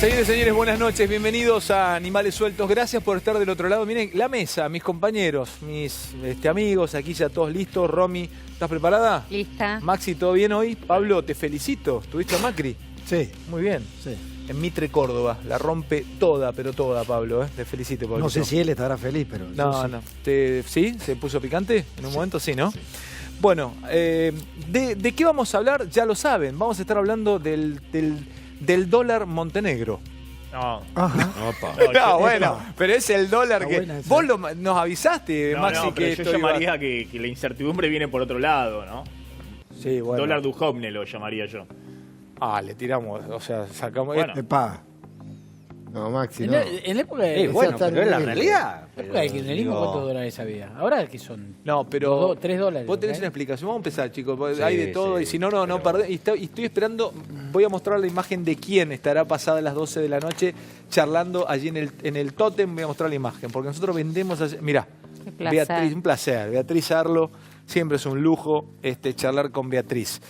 Señores, señores, buenas noches. Bienvenidos a Animales Sueltos. Gracias por estar del otro lado. Miren, la mesa, mis compañeros, mis amigos, aquí ya todos listos. Romy, ¿estás preparada? Lista. Maxi, ¿todo bien hoy? Pablo, te felicito. ¿Tuviste a Macri? Sí. Muy bien. Sí. En Mitre, Córdoba. La rompe toda, pero toda, Pablo. Te felicito, Pablo. No sé si él estará feliz, pero... No, sí. no. ¿Sí? ¿Se puso picante? En un momento sí, ¿no? Sí. Bueno, ¿de qué vamos a hablar? Ya lo saben. Vamos a estar hablando del dólar Montenegro. No. Ajá. Opa. No, bueno, pero es el dólar Está que... buena esa. Vos nos avisaste, No, Maxi, no, que pero yo esto llamaría que la incertidumbre viene por otro lado, ¿no? Sí, bueno. Dólar Duhovne lo llamaría yo. Le tiramos, o sea, sacamos... Bueno. Epa. No, Maxi, no. En la época de, bueno, esa pero es la tan- realidad. en la época del kirchnerismo, Digo- ¿cuántos dólares había? Ahora que son No, pero... $3. Vos tenés ¿eh? una explicación. Vamos a empezar, chicos. Porque Sí, hay de todo. sí, Y si no perdés. Y estoy esperando. Voy a mostrar la imagen de quién estará pasada las 12 de la noche charlando allí en el tótem. Voy a mostrar la imagen. Porque nosotros vendemos... Mirá, Qué placer. Beatriz, un placer. Beatriz Arlo. Siempre es un lujo charlar con Beatriz.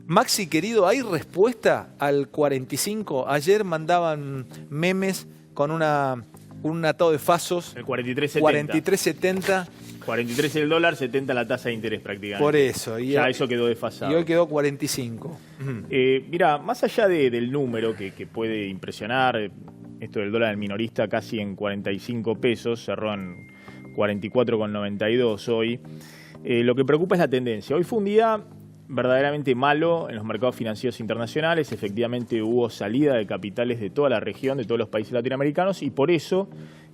Maxi, querido, ¿hay respuesta al 45? Ayer mandaban memes con un atado de fasos. El 43.70. 43.70. 43 el dólar, 70 la tasa de interés prácticamente. Por eso. Y Ya hoy- eso quedó desfasado. Y hoy quedó 45. Mira, más allá del número que puede impresionar, esto del dólar al minorista casi en 45 pesos, cerró en 44,92 hoy. Lo que preocupa es la tendencia. Hoy fue un día verdaderamente malo en los mercados financieros internacionales. Efectivamente hubo salida de capitales de toda la región, de todos los países latinoamericanos, y por eso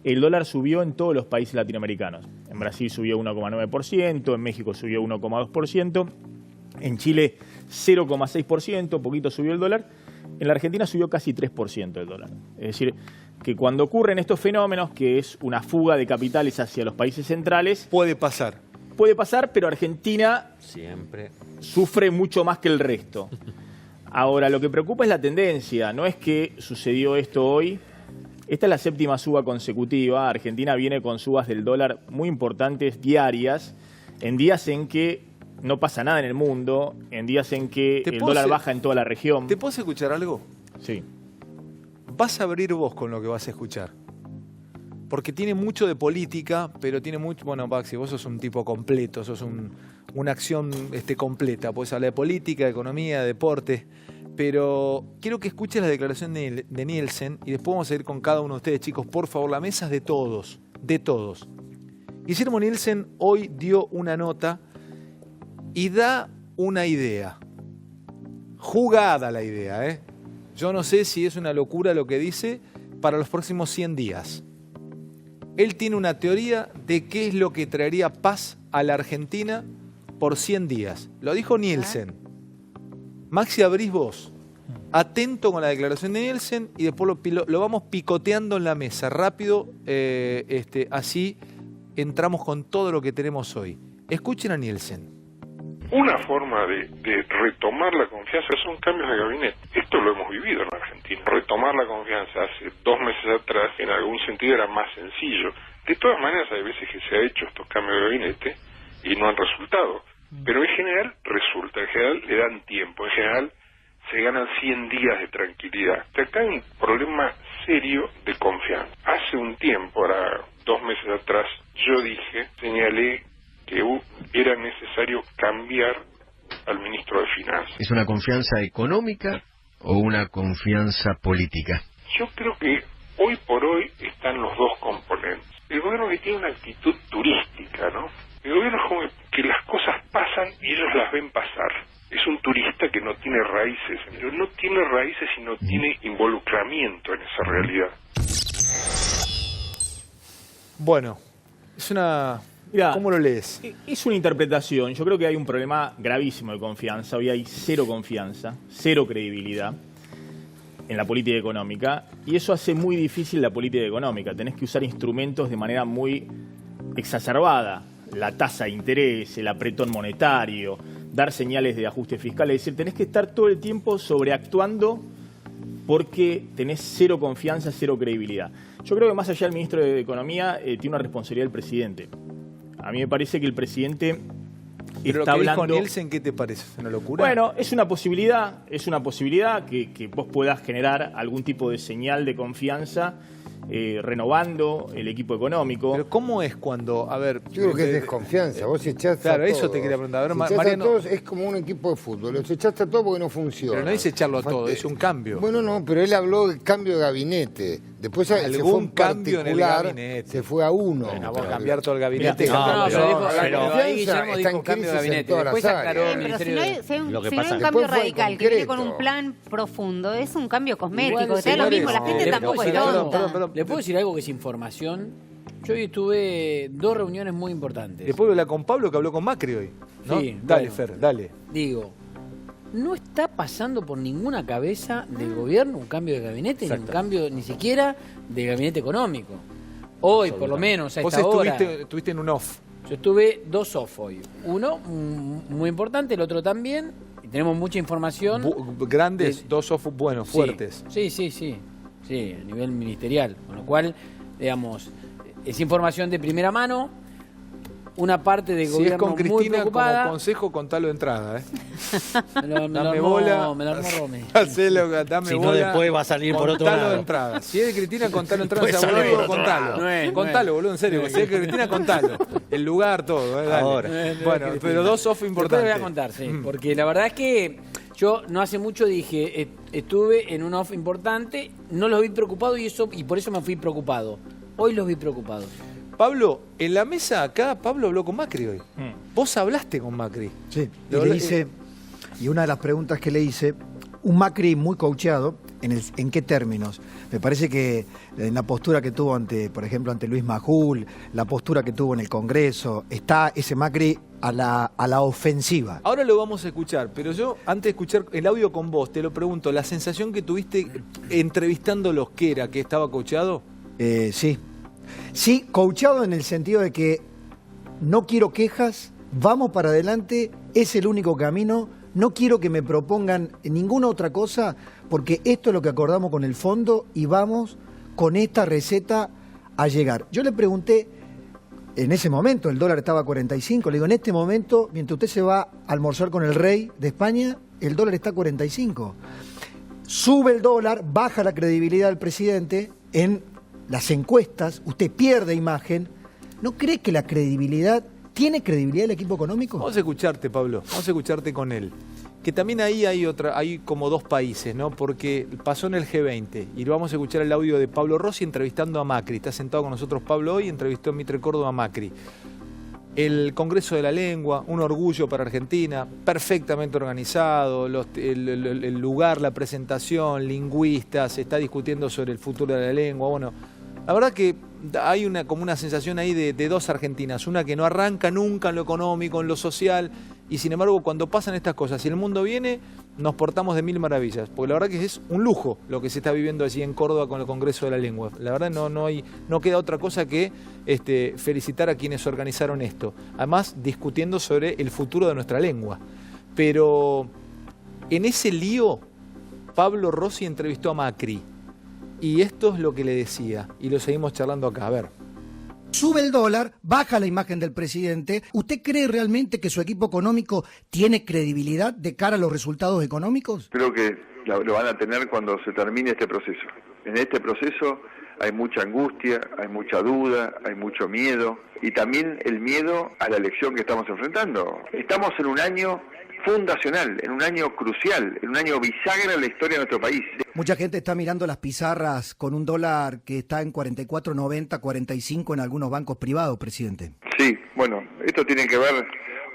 el dólar subió en todos los países latinoamericanos. En Brasil subió 1,9%, en México subió 1,2%, en Chile 0,6%, poquito subió el dólar. En la Argentina subió casi 3% el dólar. Es decir, que cuando ocurren estos fenómenos, que es una fuga de capitales hacia los países centrales, Puede pasar. puede pasar, pero Argentina Siempre. sufre mucho más que el resto. Ahora, lo que preocupa es la tendencia. No es que sucedió esto hoy. Esta es la séptima suba consecutiva. Argentina viene con subas del dólar muy importantes diarias, en días en que no pasa nada en el mundo, en días en que ¿Te el puedo dólar hacer- baja en toda la región. ¿Te puedo escuchar algo? Sí. Vas a abrir vos con lo que vas a escuchar. Porque tiene mucho de política, pero tiene mucho... Bueno, Maxi, vos sos un tipo completo, sos una acción completa. Podés hablar de política, de economía, de deporte. Pero quiero que escuches la declaración de Nielsen y después vamos a ir con cada uno de ustedes, chicos. Por favor, la mesa es de todos. De todos. Guillermo Nielsen hoy dio una nota y da una idea. Jugada la idea, ¿eh? Yo no sé si es una locura lo que dice para los próximos 100 días. Él tiene una teoría de qué es lo que traería paz a la Argentina por 100 días. Lo dijo Nielsen. Maxi, abrís vos. Atento con la declaración de Nielsen y después lo vamos picoteando en la mesa. Rápido, así entramos con todo lo que tenemos hoy. Escuchen a Nielsen. Una forma de retomar la confianza son cambios de gabinete. Esto lo hemos vivido en Argentina. Retomar la confianza hace 2 meses atrás, en algún sentido, era más sencillo. De todas maneras, hay veces que se ha hecho estos cambios de gabinete y no han resultado. Pero en general resulta, en general le dan tiempo, en general se ganan 100 días de tranquilidad. Acá hay un problema serio de confianza. Hace un tiempo, ahora 2 meses atrás, yo señalé que era necesario cambiar al ministro de Finanzas. ¿Es una confianza económica o una confianza política? Yo creo que hoy por hoy están los dos componentes. El gobierno que tiene una actitud turística, ¿no? El gobierno es como que las cosas pasan y ellos las ven pasar. Es un turista que no tiene raíces. No tiene raíces y no tiene involucramiento en esa realidad. Bueno, es una... Mirá, ¿Cómo lo lees? Es una interpretación. Yo creo que hay un problema gravísimo de confianza. Hoy hay cero confianza, cero credibilidad en la política económica. Y eso hace muy difícil la política económica. Tenés que usar instrumentos de manera muy exacerbada. La tasa de interés, el apretón monetario, dar señales de ajuste fiscal. Es decir, tenés que estar todo el tiempo sobreactuando porque tenés cero confianza, cero credibilidad. Yo creo que más allá del ministro de Economía tiene una responsabilidad el presidente. A mí me parece que el presidente Pero está lo que dijo hablando... Nielsen, ¿qué te parece? ¿Es una locura? Bueno, es una posibilidad que vos puedas generar algún tipo de señal de confianza renovando el equipo económico. Pero ¿cómo es cuando, a ver... Yo creo que es desconfianza. Vos echás Claro, a eso todos. te quería preguntar. A ver, Si echás Mariano... a todos, es como un equipo de fútbol. Los echaste a todos porque no funciona. Pero no dice echarlo a todo, es un cambio. Bueno, no, pero él habló del cambio de gabinete. Después se fue Algún en cambio en el particular, gabinete. se fue a uno. Bueno, vos cambiar todo el gabinete... Mirá, cambiar No, todo. pero dijo, pero ahí Guillermo está dijo en cambio de crisis en gabinete. todas Después las aclaró áreas. el Pero si Ministerio no de... hay, si hay un, Lo que si no hay pasa- un cambio Después fue en radical que viene con un concreto. plan profundo, es un cambio cosmético. Igual, Te da lo señores, mismo, la gente ¿le tampoco puedo es decir algo? tonta. ¿Le puedo decir algo que es información? Yo hoy tuve 2 reuniones muy importantes. Después habla con Pablo, que habló con Macri hoy. ¿no? Sí, Dale, bueno. Fer, dale. Digo, no está pasando por ninguna cabeza del gobierno un cambio de gabinete, ni un Exacto. cambio ni siquiera de gabinete económico. Hoy, por lo menos, a Vos esta hora... estuviste en un off. Yo estuve 2 off hoy. Uno muy importante, el otro también. Y tenemos mucha información. Grandes, de- 2 off buenos, Sí, fuertes. Sí, a nivel ministerial. Con lo cual, digamos, es información de primera mano. Una parte del Si es gobierno con muy Cristina como preocupada. consejo, contalo de entrada. Me lo Dame armó- bola. me lo armó Romy. Hacelo, dame Si no, bola. después va a salir por otro Contalo lado. de entrada. Si es de Cristina, contalo de entrada. Después sea sale boludo, por otro contalo. lado. No es, Contalo, boludo, en serio. Si es de Cristina, contalo. El lugar, todo. Dale. Ahora. Bueno, pero 2 off Después importantes. lo voy a contar, sí. Porque la verdad es que yo no hace mucho dije, estuve en un off importante, no los vi preocupados y por eso me fui preocupado. Hoy los vi preocupados. Pablo, en la mesa acá, Pablo habló con Macri hoy. Vos hablaste con Macri. Sí, y Lo- le hice, y una de las preguntas que le hice, un Macri muy coacheado, ¿en qué términos? Me parece que en la postura que tuvo ante, por ejemplo, ante Luis Majul, la postura que tuvo en el Congreso, está ese Macri a la ofensiva. Ahora lo vamos a escuchar, pero yo, antes de escuchar el audio con vos, te lo pregunto, ¿la sensación que tuviste entrevistándolos, qué era? ¿Que estaba coachado? Sí. Sí, coachado en el sentido de que no quiero quejas, vamos para adelante, es el único camino, no quiero que me propongan ninguna otra cosa, porque esto es lo que acordamos con el fondo y vamos con esta receta a llegar. Yo le pregunté, en ese momento el dólar estaba a 45, le digo, en este momento, mientras usted se va a almorzar con el rey de España, el dólar está a 45. Sube el dólar, baja la credibilidad del presidente en las encuestas, usted pierde imagen. ¿No cree que la credibilidad, tiene credibilidad el equipo económico? Vamos a escucharte, Pablo, vamos a escucharte con él. Que también ahí hay como 2 países, ¿no? Porque pasó en el G20 y vamos a escuchar el audio de Pablo Rossi entrevistando a Macri. Está sentado con nosotros Pablo hoy, entrevistó en Mitre Córdoba a Macri. El Congreso de la Lengua, un orgullo para Argentina, perfectamente organizado, el lugar, la presentación, lingüistas, se está discutiendo sobre el futuro de la lengua. Bueno, la verdad que hay como una sensación ahí de 2 Argentinas, una que no arranca nunca en lo económico, en lo social, y sin embargo cuando pasan estas cosas y el mundo viene, nos portamos de 1000 maravillas, porque la verdad que es un lujo lo que se está viviendo allí en Córdoba con el Congreso de la Lengua. La verdad no queda otra cosa que felicitar a quienes organizaron esto, además discutiendo sobre el futuro de nuestra lengua. Pero en ese lío, Pablo Rossi entrevistó a Macri, y esto es lo que le decía, y lo seguimos charlando acá. A ver. Sube el dólar, baja la imagen del presidente. ¿Usted cree realmente que su equipo económico tiene credibilidad de cara a los resultados económicos? Creo que lo van a tener cuando se termine este proceso. En este proceso hay mucha angustia, hay mucha duda, hay mucho miedo y también el miedo a la elección que estamos enfrentando. Estamos en un año fundacional, en un año crucial, en un año bisagra en la historia de nuestro país. Mucha gente está mirando las pizarras con un dólar que está en 44.90, 45 en algunos bancos privados, presidente. Sí, bueno, esto tiene que ver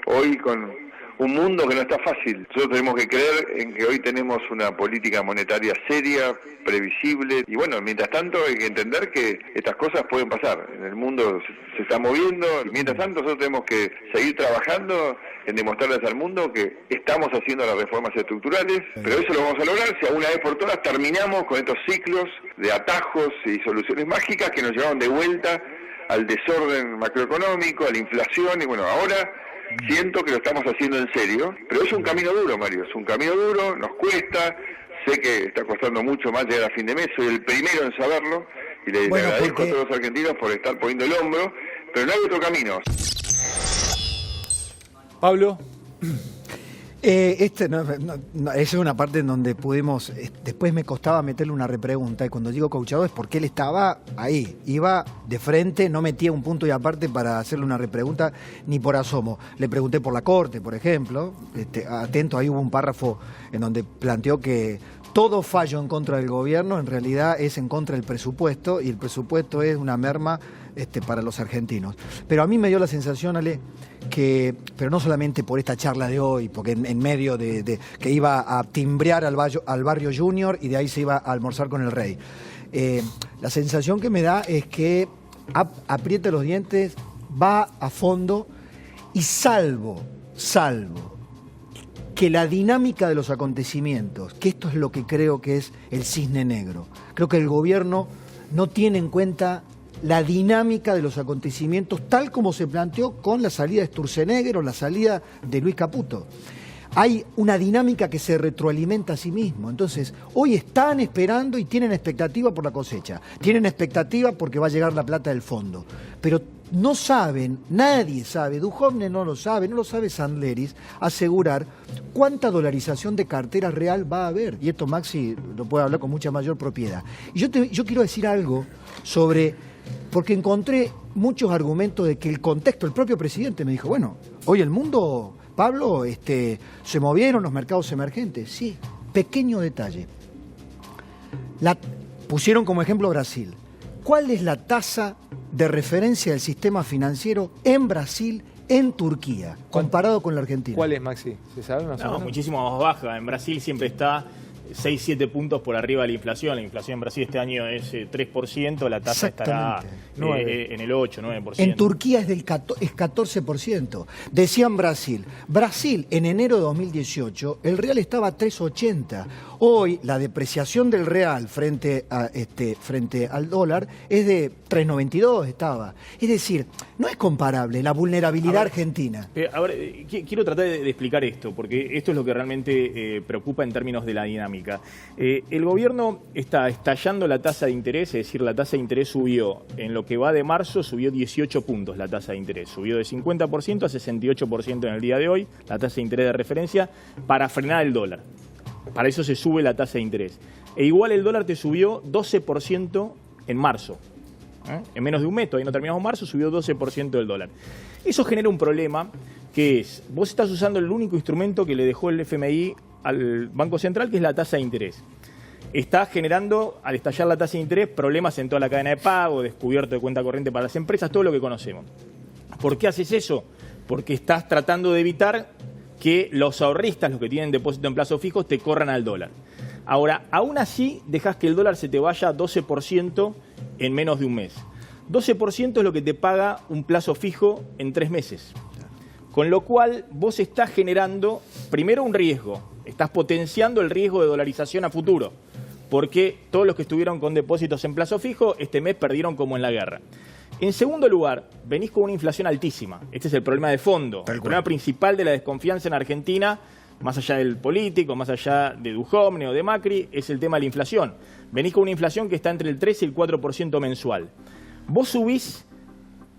hoy con un mundo que no está fácil. Nosotros tenemos que creer en que hoy tenemos una política monetaria seria, previsible, y bueno, mientras tanto hay que entender que estas cosas pueden pasar. En el mundo se está moviendo, y mientras tanto nosotros tenemos que seguir trabajando en demostrarles al mundo que estamos haciendo las reformas estructurales, pero eso lo vamos a lograr si a una vez por todas terminamos con estos ciclos de atajos y soluciones mágicas que nos llevaron de vuelta al desorden macroeconómico, a la inflación, y bueno, ahora siento que lo estamos haciendo en serio, pero es un camino duro, Mario, es un camino duro, nos cuesta, sé que está costando mucho más llegar a fin de mes, soy el primero en saberlo, y le agradezco a todos los argentinos por estar poniendo el hombro, pero no hay otro camino. Pablo. Esa es una parte en donde pudimos, después me costaba meterle una repregunta, y cuando digo coachado es porque él estaba ahí, iba de frente, no metía un punto y aparte para hacerle una repregunta ni por asomo. Le pregunté por la Corte, por ejemplo, atento, ahí hubo un párrafo en donde planteó que todo fallo en contra del gobierno en realidad es en contra del presupuesto, y el presupuesto es una merma para los argentinos. Pero a mí me dio la sensación, Ale, pero no solamente por esta charla de hoy, porque en medio de que iba a timbrear al barrio Junior y de ahí se iba a almorzar con el rey. La sensación que me da es que aprieta los dientes, va a fondo y salvo que la dinámica de los acontecimientos, que esto es lo que creo que es el cisne negro. Creo que el gobierno no tiene en cuenta la dinámica de los acontecimientos tal como se planteó con la salida de Sturzenegger o la salida de Luis Caputo. Hay una dinámica que se retroalimenta a sí mismo. Entonces, hoy están esperando y tienen expectativa por la cosecha. Tienen expectativa porque va a llegar la plata del fondo. Pero no saben, nadie sabe, Duhovne no lo sabe Sandleris, asegurar cuánta dolarización de cartera real va a haber. Y esto Maxi lo puede hablar con mucha mayor propiedad. Y yo quiero decir algo sobre, porque encontré muchos argumentos de que el contexto, el propio presidente me dijo, bueno, hoy el mundo, Pablo, se movieron los mercados emergentes. Sí, pequeño detalle. Pusieron como ejemplo Brasil. ¿Cuál es la tasa de referencia del sistema financiero en Brasil, en Turquía, comparado con la Argentina? ¿Cuál es, Maxi? ¿Se sabe más o menos? Muchísimo más baja. En Brasil siempre está 6-7 puntos por arriba de la inflación. La inflación en Brasil este año es 3%, la tasa estará en el 8-9%. En Turquía es 14%. Decían Brasil en enero de 2018, el real estaba a 3,80. Hoy la depreciación del real frente al dólar es de 3,92 estaba. Es decir, no es comparable la vulnerabilidad argentina. Quiero tratar de explicar esto, porque esto es lo que realmente preocupa en términos de la dinámica. El gobierno está estallando la tasa de interés, es decir, la tasa de interés subió, en lo que va de marzo, subió 18 puntos la tasa de interés. Subió de 50% a 68% en el día de hoy, la tasa de interés de referencia, para frenar el dólar. Para eso se sube la tasa de interés. E igual el dólar te subió 12% en marzo. En menos de un mes, todavía no terminamos marzo, subió 12% del dólar. Eso genera un problema que es, vos estás usando el único instrumento que le dejó el FMI al Banco Central, que es la tasa de interés. Está generando, al estallar la tasa de interés, problemas en toda la cadena de pago, descubierto de cuenta corriente para las empresas, todo lo que conocemos. ¿Por qué haces eso? Porque estás tratando de evitar que los ahorristas, los que tienen depósito en plazos fijos, te corran al dólar. Ahora, aún así, dejas que el dólar se te vaya a 12% en menos de un mes. 12% es lo que te paga un plazo fijo en 3 meses. Con lo cual, vos estás generando, primero, un riesgo. Estás potenciando el riesgo de dolarización a futuro. Porque todos los que estuvieron con depósitos en plazo fijo, este mes perdieron como en la guerra. En segundo lugar, venís con una inflación altísima. Este es el problema de fondo. El problema principal de la desconfianza en Argentina, más allá del político, más allá de Duhovne o de Macri, es el tema de la inflación. Venís con una inflación que está entre el 3 y el 4% mensual. Vos subís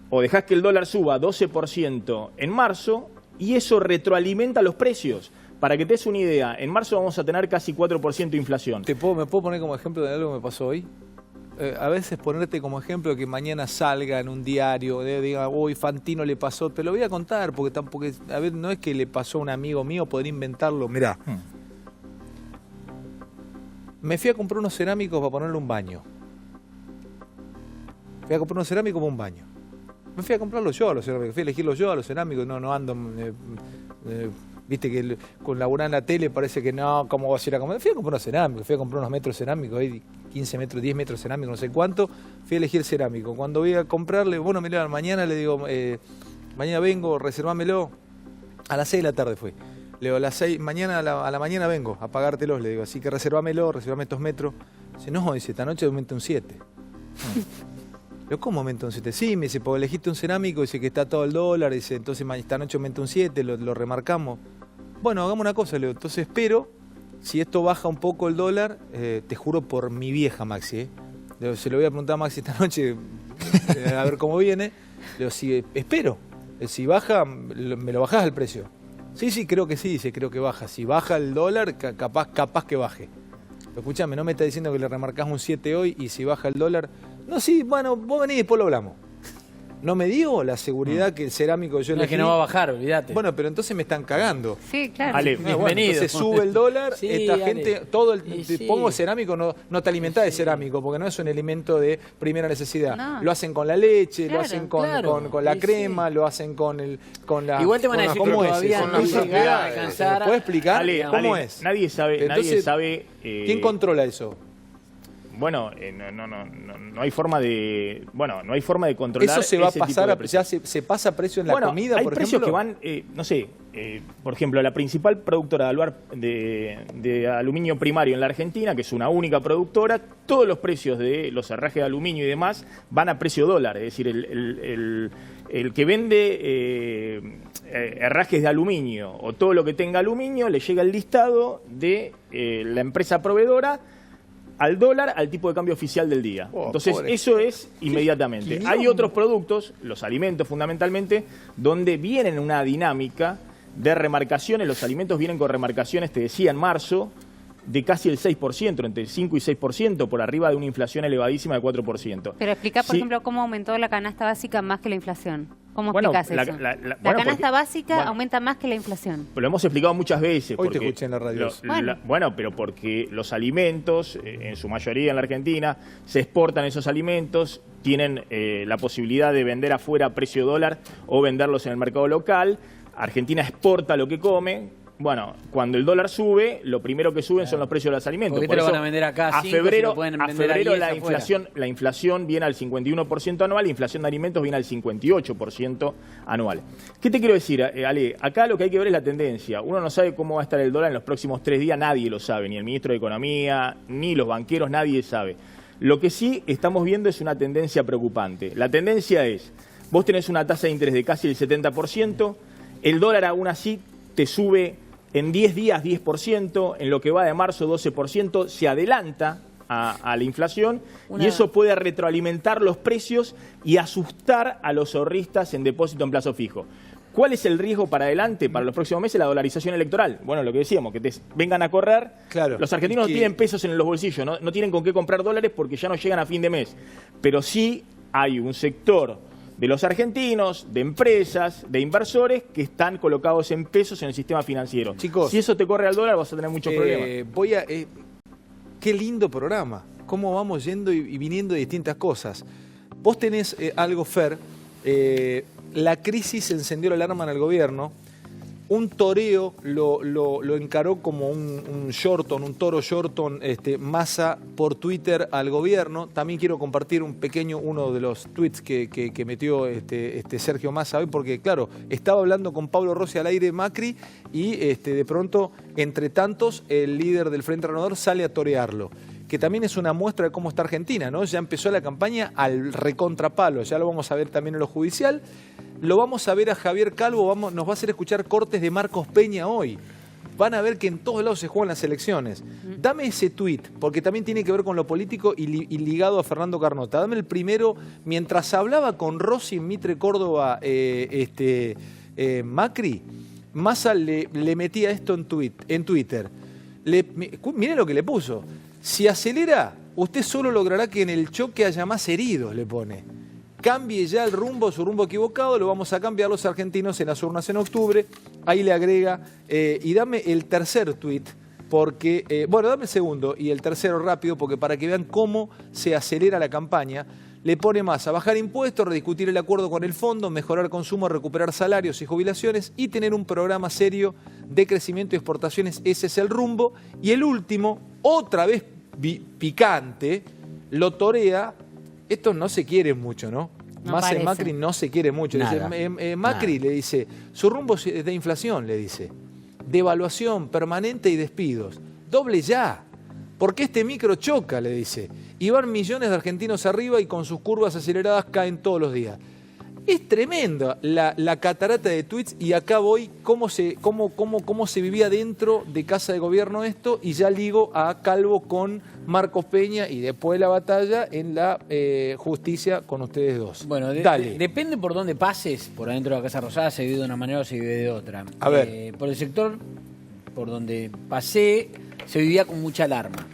o dejás que el dólar suba 12% en marzo y eso retroalimenta los precios. Para que te des una idea, en marzo vamos a tener casi 4% de inflación. ¿Me puedo poner como ejemplo de algo que me pasó hoy? A veces ponerte como ejemplo que mañana salga en un diario, diga, uy, Fantino le pasó, te lo voy a contar, porque tampoco, a ver, no es que le pasó a un amigo mío, podría inventarlo. Mirá, me fui a comprar unos cerámicos para ponerle un baño. Fui a comprar unos cerámicos para un baño. Me fui a comprarlos yo a los cerámicos, fui a elegirlos yo a los cerámicos, no ando... Viste que con laburar en la tele parece que no, ¿cómo vas a ir a comer? Fui a comprar unos cerámicos, fui a comprar unos metros cerámicos, ahí 15 metros, 10 metros cerámicos, no sé cuánto, fui a elegir cerámico. Cuando voy a comprarle, bueno, mirá, mañana le digo, mañana vengo, reservámelo, a las 6 de la tarde fue. Le digo, a las 6, mañana a la mañana vengo a pagártelos, le digo, así que reservame estos metros. Dice, no, dice, esta noche aumenta un 7. Yo, ¿cómo aumenta un 7? Sí, me dice, porque elegiste un cerámico, dice que está todo el dólar, dice, entonces esta noche aumenta un 7, lo remarcamos. Bueno, hagamos una cosa, Leo, entonces espero, si esto baja un poco el dólar, te juro por mi vieja, Maxi, se lo voy a preguntar a Maxi esta noche, a ver cómo viene. Le digo, sí, espero, Si baja, me lo bajás el precio. Sí, creo que sí, dice, creo que baja. Si baja el dólar, capaz que baje. Pero escúchame, no me está diciendo que le remarcás un 7 hoy y si baja el dólar... No, sí, bueno, vos venís y después lo hablamos. No me dio la seguridad que el cerámico yo no, es que no va a bajar, olvídate. Bueno, pero entonces me están cagando. Sí, claro. Ale, Bueno, bienvenido. entonces sube el dólar, Sí, esta Ale. gente, todo el Sí. pongo cerámico, no te alimentás de cerámico, porque no es un elemento de primera necesidad. No. Lo hacen con la leche, Claro, lo hacen con la Sí, crema, sí. lo hacen con la... Igual te van a con decir la- que ¿cómo es todavía eso? no Con las llega a propiedades. alcanzar. ¿Me puede explicar Ale, cómo Ale, es? Nadie sabe, Entonces, ¿quién controla eso? Bueno, no hay forma de, no hay forma de controlar. Eso se va a ese tipo pasar, de a, precios. ya se pasa a precio en la comida, hay por precios ejemplo. que van, no sé, por ejemplo, la principal productora de aluminio primario en la Argentina, que es una única productora, todos los precios de los herrajes de aluminio y demás van a precio dólar, es decir, el que vende herrajes de aluminio o todo lo que tenga aluminio le llega el listado de la empresa proveedora al dólar, al tipo de cambio oficial del día. Oh, Entonces, pobre. eso es inmediatamente. quilombo. Hay otros productos, los alimentos fundamentalmente, donde vienen una dinámica de remarcaciones. Los alimentos vienen con remarcaciones, te decía, en marzo, de casi el 6%, entre el 5 y 6%, por arriba de una inflación elevadísima de 4%. Pero explica, por Sí. ejemplo, cómo aumentó la canasta básica más que la inflación. ¿Cómo Bueno, explicas eso? la- La bueno, canasta porque- básica bueno. aumenta más que la inflación. Lo hemos explicado muchas veces. Hoy te porque escuché en la radio. Bueno. Pero porque los alimentos, en su mayoría en la Argentina, se exportan esos alimentos, tienen la posibilidad de vender afuera a precio dólar o venderlos en el mercado local. Argentina exporta lo que come. Bueno, cuando el dólar sube, lo primero que suben son los precios de los alimentos. ¿Por qué te lo van a vender acá a 5 si febrero, lo pueden a vender a febrero 10 la afuera? inflación viene al 51% anual, la inflación de alimentos viene al 58% anual. ¿Qué te quiero decir, Ale? Acá lo que hay que ver es la tendencia. Uno no sabe cómo va a estar el dólar en los próximos 3 días, nadie lo sabe, ni el ministro de Economía, ni los banqueros, nadie sabe. Lo que sí estamos viendo es una tendencia preocupante. La tendencia es, vos tenés una tasa de interés de casi el 70%, el dólar aún así te sube en 10 días 10%, en lo que va de marzo 12%, se adelanta a la inflación y eso puede retroalimentar los precios y asustar a los ahorristas en depósito en plazo fijo. ¿Cuál es el riesgo para adelante, para los próximos meses? La dolarización electoral. Bueno, lo que decíamos, que te vengan a correr. Claro. Los argentinos no tienen pesos en los bolsillos, no tienen con qué comprar dólares porque ya no llegan a fin de mes. Pero sí hay un sector de los argentinos, de empresas, de inversores que están colocados en pesos en el sistema financiero. Chicos, si eso te corre al dólar vas a tener muchos problemas. Qué lindo programa. Cómo vamos yendo y viniendo de distintas cosas. Vos tenés algo, Fer. La crisis encendió la alarma en el gobierno. Un toreo lo encaró como un shorton, un toro shorton, Massa por Twitter al gobierno. También quiero compartir uno de los tweets que metió Sergio Massa hoy, porque claro, estaba hablando con Pablo Rossi al aire Macri y de pronto, entre tantos, el líder del Frente Renovador sale a torearlo. Que también es una muestra de cómo está Argentina, ¿no? Ya empezó la campaña al recontrapalo, ya lo vamos a ver también en lo judicial. Lo vamos a ver a Javier Calvo, nos va a hacer escuchar cortes de Marcos Peña hoy. Van a ver que en todos lados se juegan las elecciones. Dame ese tuit, porque también tiene que ver con lo político y ligado a Fernando Carnota. Dame el primero, mientras hablaba con Rossi en Mitre Córdoba, Macri, Massa le metía esto en Twitter. Miren lo que le puso. Si acelera, usted solo logrará que en el choque haya más heridos, le pone. Cambie ya el rumbo, su rumbo equivocado, lo vamos a cambiar los argentinos en las urnas en octubre. Ahí le agrega, y dame el tercer tuit, porque, dame el segundo y el tercero rápido, porque para que vean cómo se acelera la campaña, le pone más a bajar impuestos, rediscutir el acuerdo con el fondo, mejorar consumo, recuperar salarios y jubilaciones y tener un programa serio de crecimiento y exportaciones. Ese es el rumbo. Y el último, otra vez picante, lo torea. Estos no se quieren mucho, ¿no? Massa y Macri no se quieren mucho. Dice, Macri le dice, su rumbo es de inflación, le dice. Devaluación permanente y despidos. Doble ya. Porque este micro choca, le dice. Y van millones de argentinos arriba y con sus curvas aceleradas caen todos los días. Es tremendo la catarata de tweets, y acá voy cómo se vivía dentro de Casa de Gobierno esto, y ya ligo a Calvo con Marcos Peña y después la batalla en la justicia con ustedes dos. Bueno, dale. Depende por dónde pases, por adentro de la Casa Rosada se vive de una manera o se vive de otra. A ver. Por el sector por donde pasé se vivía con mucha alarma.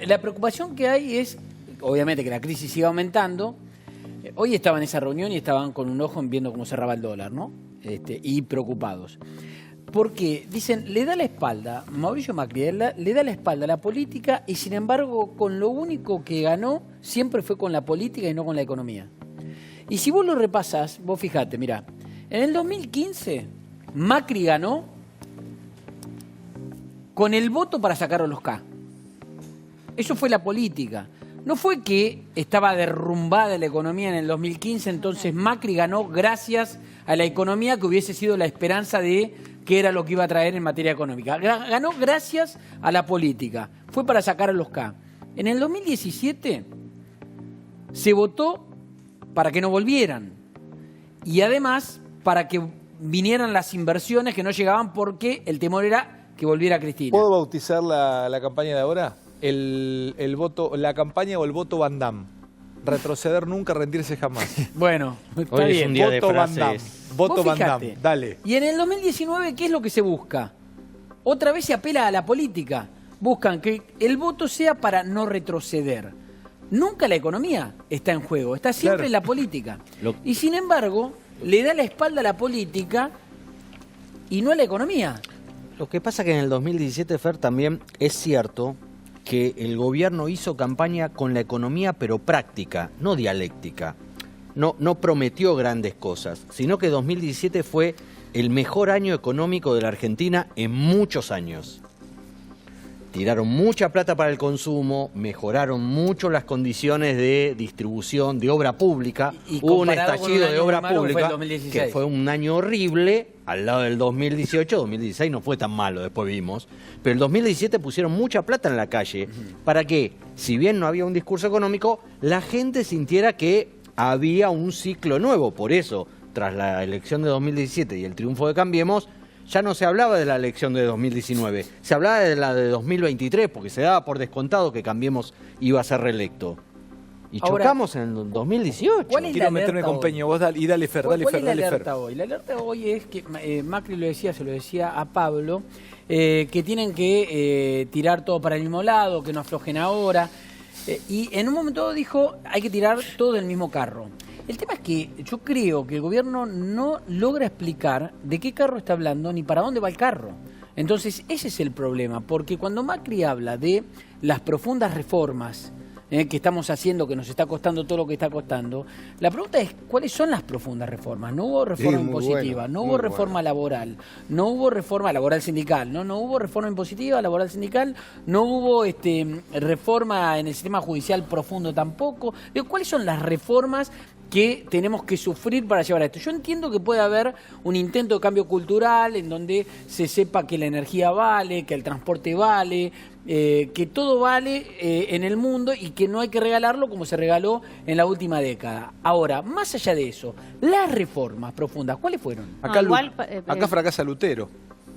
La preocupación que hay es, obviamente, que la crisis siga aumentando. Hoy estaba en esa reunión y estaban con un ojo viendo cómo cerraba el dólar, ¿no? Y preocupados. Porque, dicen, le da la espalda, Mauricio Macri le da la espalda a la política, y sin embargo, con lo único que ganó siempre fue con la política y no con la economía. Y si vos lo repasás, vos fijate, mirá, en el 2015 Macri ganó con el voto para sacar a los K. Eso fue la política. No fue que estaba derrumbada la economía en el 2015, entonces Macri ganó gracias a la economía, que hubiese sido la esperanza de qué era lo que iba a traer en materia económica. Ganó gracias a la política. Fue para sacar a los K. En el 2017 se votó para que no volvieran. Y además para que vinieran las inversiones que no llegaban, porque el temor era que volviera Cristina. ¿Puedo bautizar la campaña de ahora? El voto, la campaña o el voto Van Damme. Retroceder nunca, rendirse jamás. Bueno, está Hoy es bien. un día de Voto Van frases. Damme. Voto Vos Van fijate. Damme. Dale. Y en el 2019, ¿qué es lo que se busca? Otra vez se apela a la política. Buscan que el voto sea para no retroceder. Nunca la economía está en juego, está siempre Claro. en la política. Y sin embargo, le da la espalda a la política y no a la economía. Lo que pasa que en el 2017, Fer, también es cierto que el gobierno hizo campaña con la economía, pero práctica, no dialéctica. No prometió grandes cosas, sino que 2017 fue el mejor año económico de la Argentina en muchos años. Tiraron mucha plata para el consumo, mejoraron mucho las condiciones de distribución de obra pública. Y Hubo un comparado con un estallido año de obra muy malo que fue el pública 2016. que fue un año horrible. Al lado del 2018, 2016 no fue tan malo, después vimos. Pero el 2017 pusieron mucha plata en la calle para que, si bien no había un discurso económico, la gente sintiera que había un ciclo nuevo. Por eso, tras la elección de 2017 y el triunfo de Cambiemos, ya no se hablaba de la elección de 2019, se hablaba de la de 2023, porque se daba por descontado que Cambiemos iba a ser reelecto. Y Ahora, chocamos en el 2018. ¿cuál es Quiero la meterme alerta con hoy? Peña. Vos dale, y dale Fer, ¿Cuál dale Fer, es la dale Fer. alerta hoy? La alerta hoy es que Macri se lo decía a Pablo, que tienen que tirar todo para el mismo lado, que no aflojen ahora. Y en un momento dijo, hay que tirar todo del mismo carro. El tema es que yo creo que el gobierno no logra explicar de qué carro está hablando ni para dónde va el carro. Entonces ese es el problema, porque cuando Macri habla de las profundas reformas que estamos haciendo, que nos está costando todo lo que está costando, la pregunta es, ¿cuáles son las profundas reformas? No hubo reforma Sí, muy impositiva, bueno, no muy hubo reforma laboral, no hubo reforma laboral sindical, no hubo reforma impositiva, laboral sindical, no hubo reforma en el sistema judicial profundo tampoco. Digo, ¿cuáles son las reformas que tenemos que sufrir para llevar a esto? Yo entiendo que puede haber un intento de cambio cultural en donde se sepa que la energía vale, que el transporte vale, que todo vale en el mundo y que no hay que regalarlo como se regaló en la última década. Ahora, más allá de eso, las reformas profundas, ¿cuáles fueron? Acá, No, igual, acá fracasa Lutero.